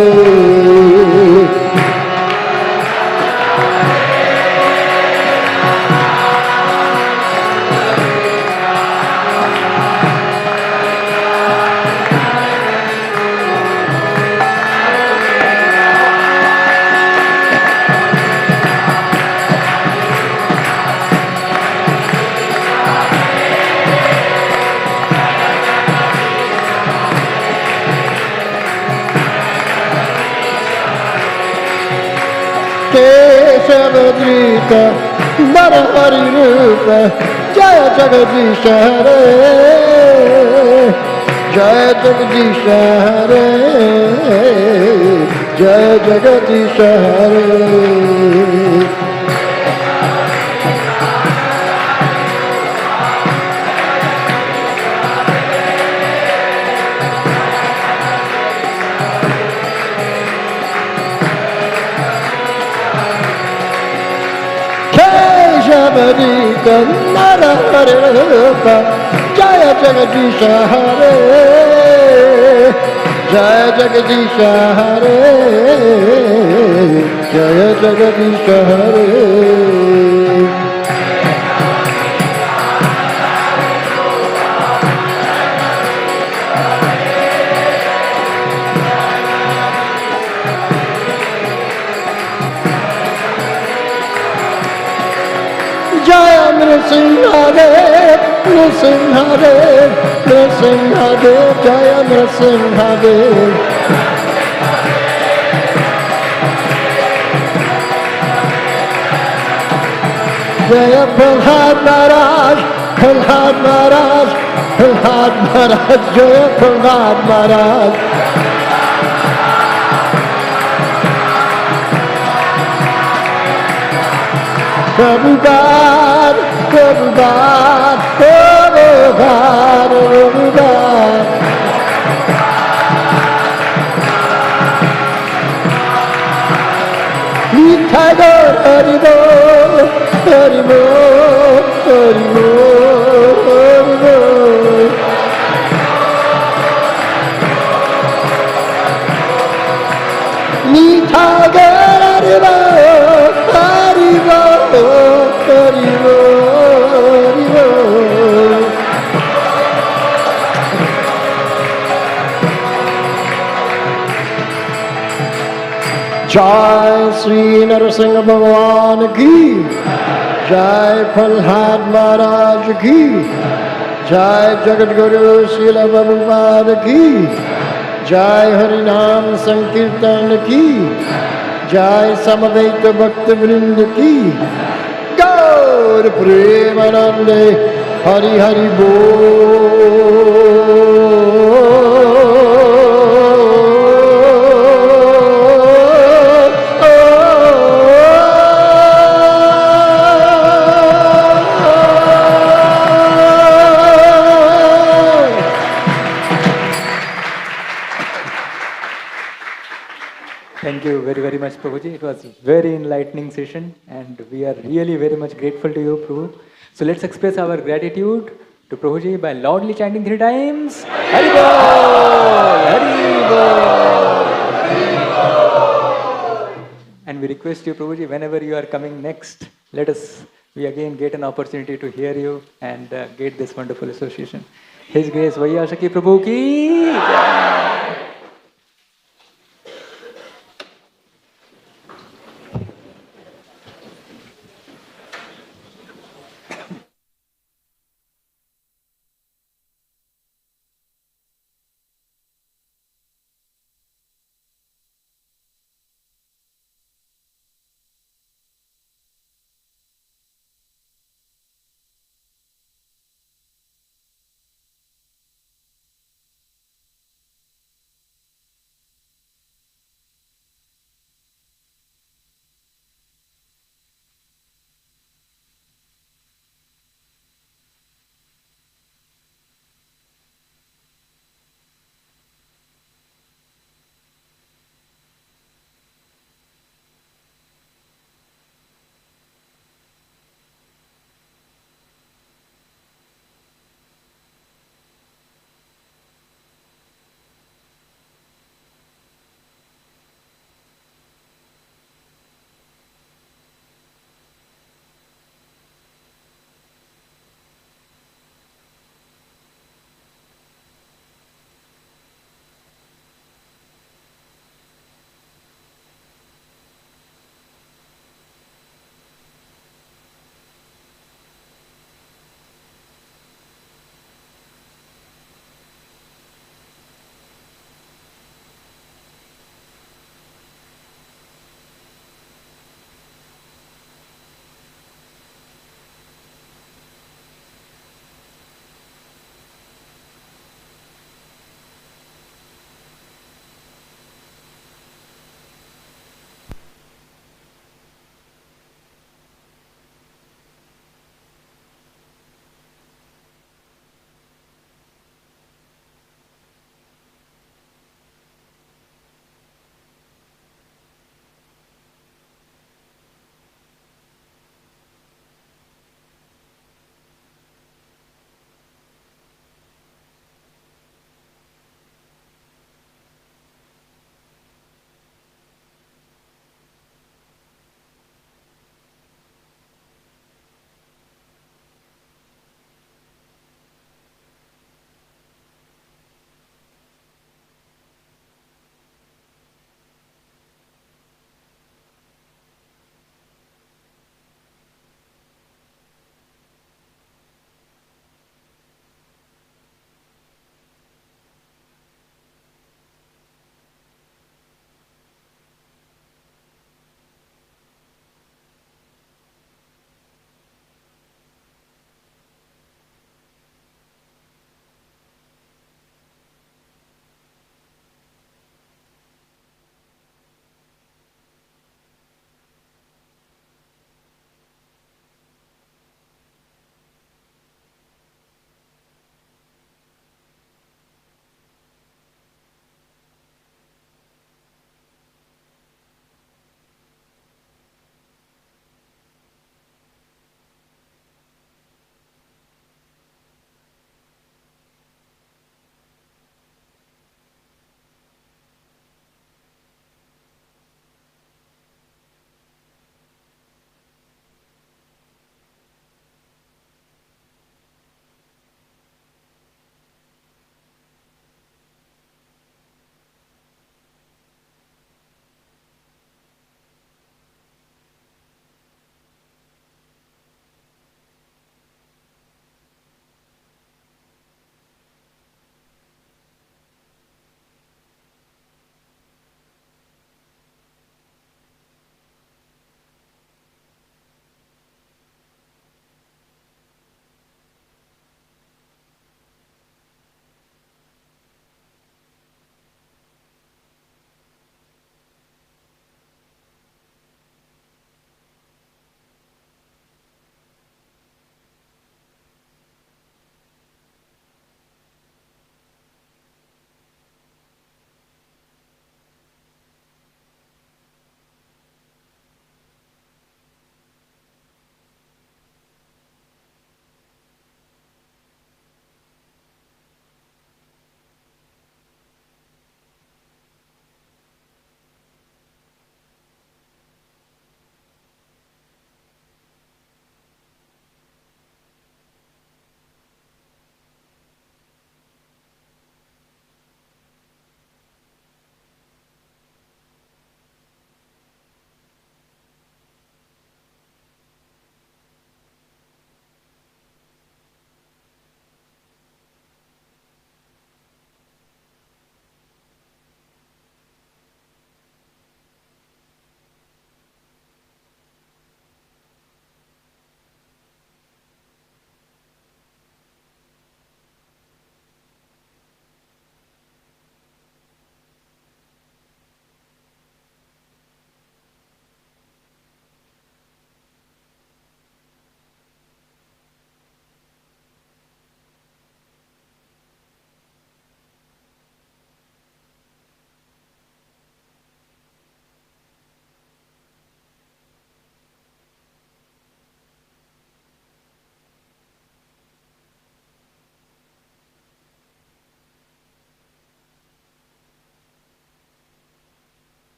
Keshavadrita Narahari Rupa Jaya Jagadisha Hare Jaya Jagadisha Hare Jaya Jagadisha Hare Keshavadrita Narahari Rupa Jaya Jagadisha Hare Jaya Jagadisha Hare Jaya Jagadisha Hare Jaya Nrsimhadev, Nrsimhadev, Nrsimhadev, Jaya Nrsimhadev. Jaya Prahlad Maharaj, Prahlad Maharaj, Prahlad Maharaj, Jaya Prahlad Maharaj. Prabhupada, Prabhupada, Prabhupada, Prabhupada. Nithago, Haribo, Haribo, Haribo, Haribo. Nithago, Haribo, Haribo. Haribo, Haribo. Jai Sri Narasingha Bhagwan ki, Jai Prahlad Maharaj ki, Jai Jagat Guru Srila Prabhupada ki, Jai Harinam Sankirtan ki, Jai Samaveta Bhakta Vrinda ki, Gaur Premanande Hari Hari Thank you very much, Prabhuji. It was very enlightening session, and we are really very much grateful to you, Prabhu. So let's express our gratitude to Prabhuji by loudly chanting 3 times. Hari Bol! Hari Bol! And we request you, Prabhuji, whenever you are coming next, we again get an opportunity to hear you and get this wonderful association. His Grace Vayasaki Prabhu ki Jai.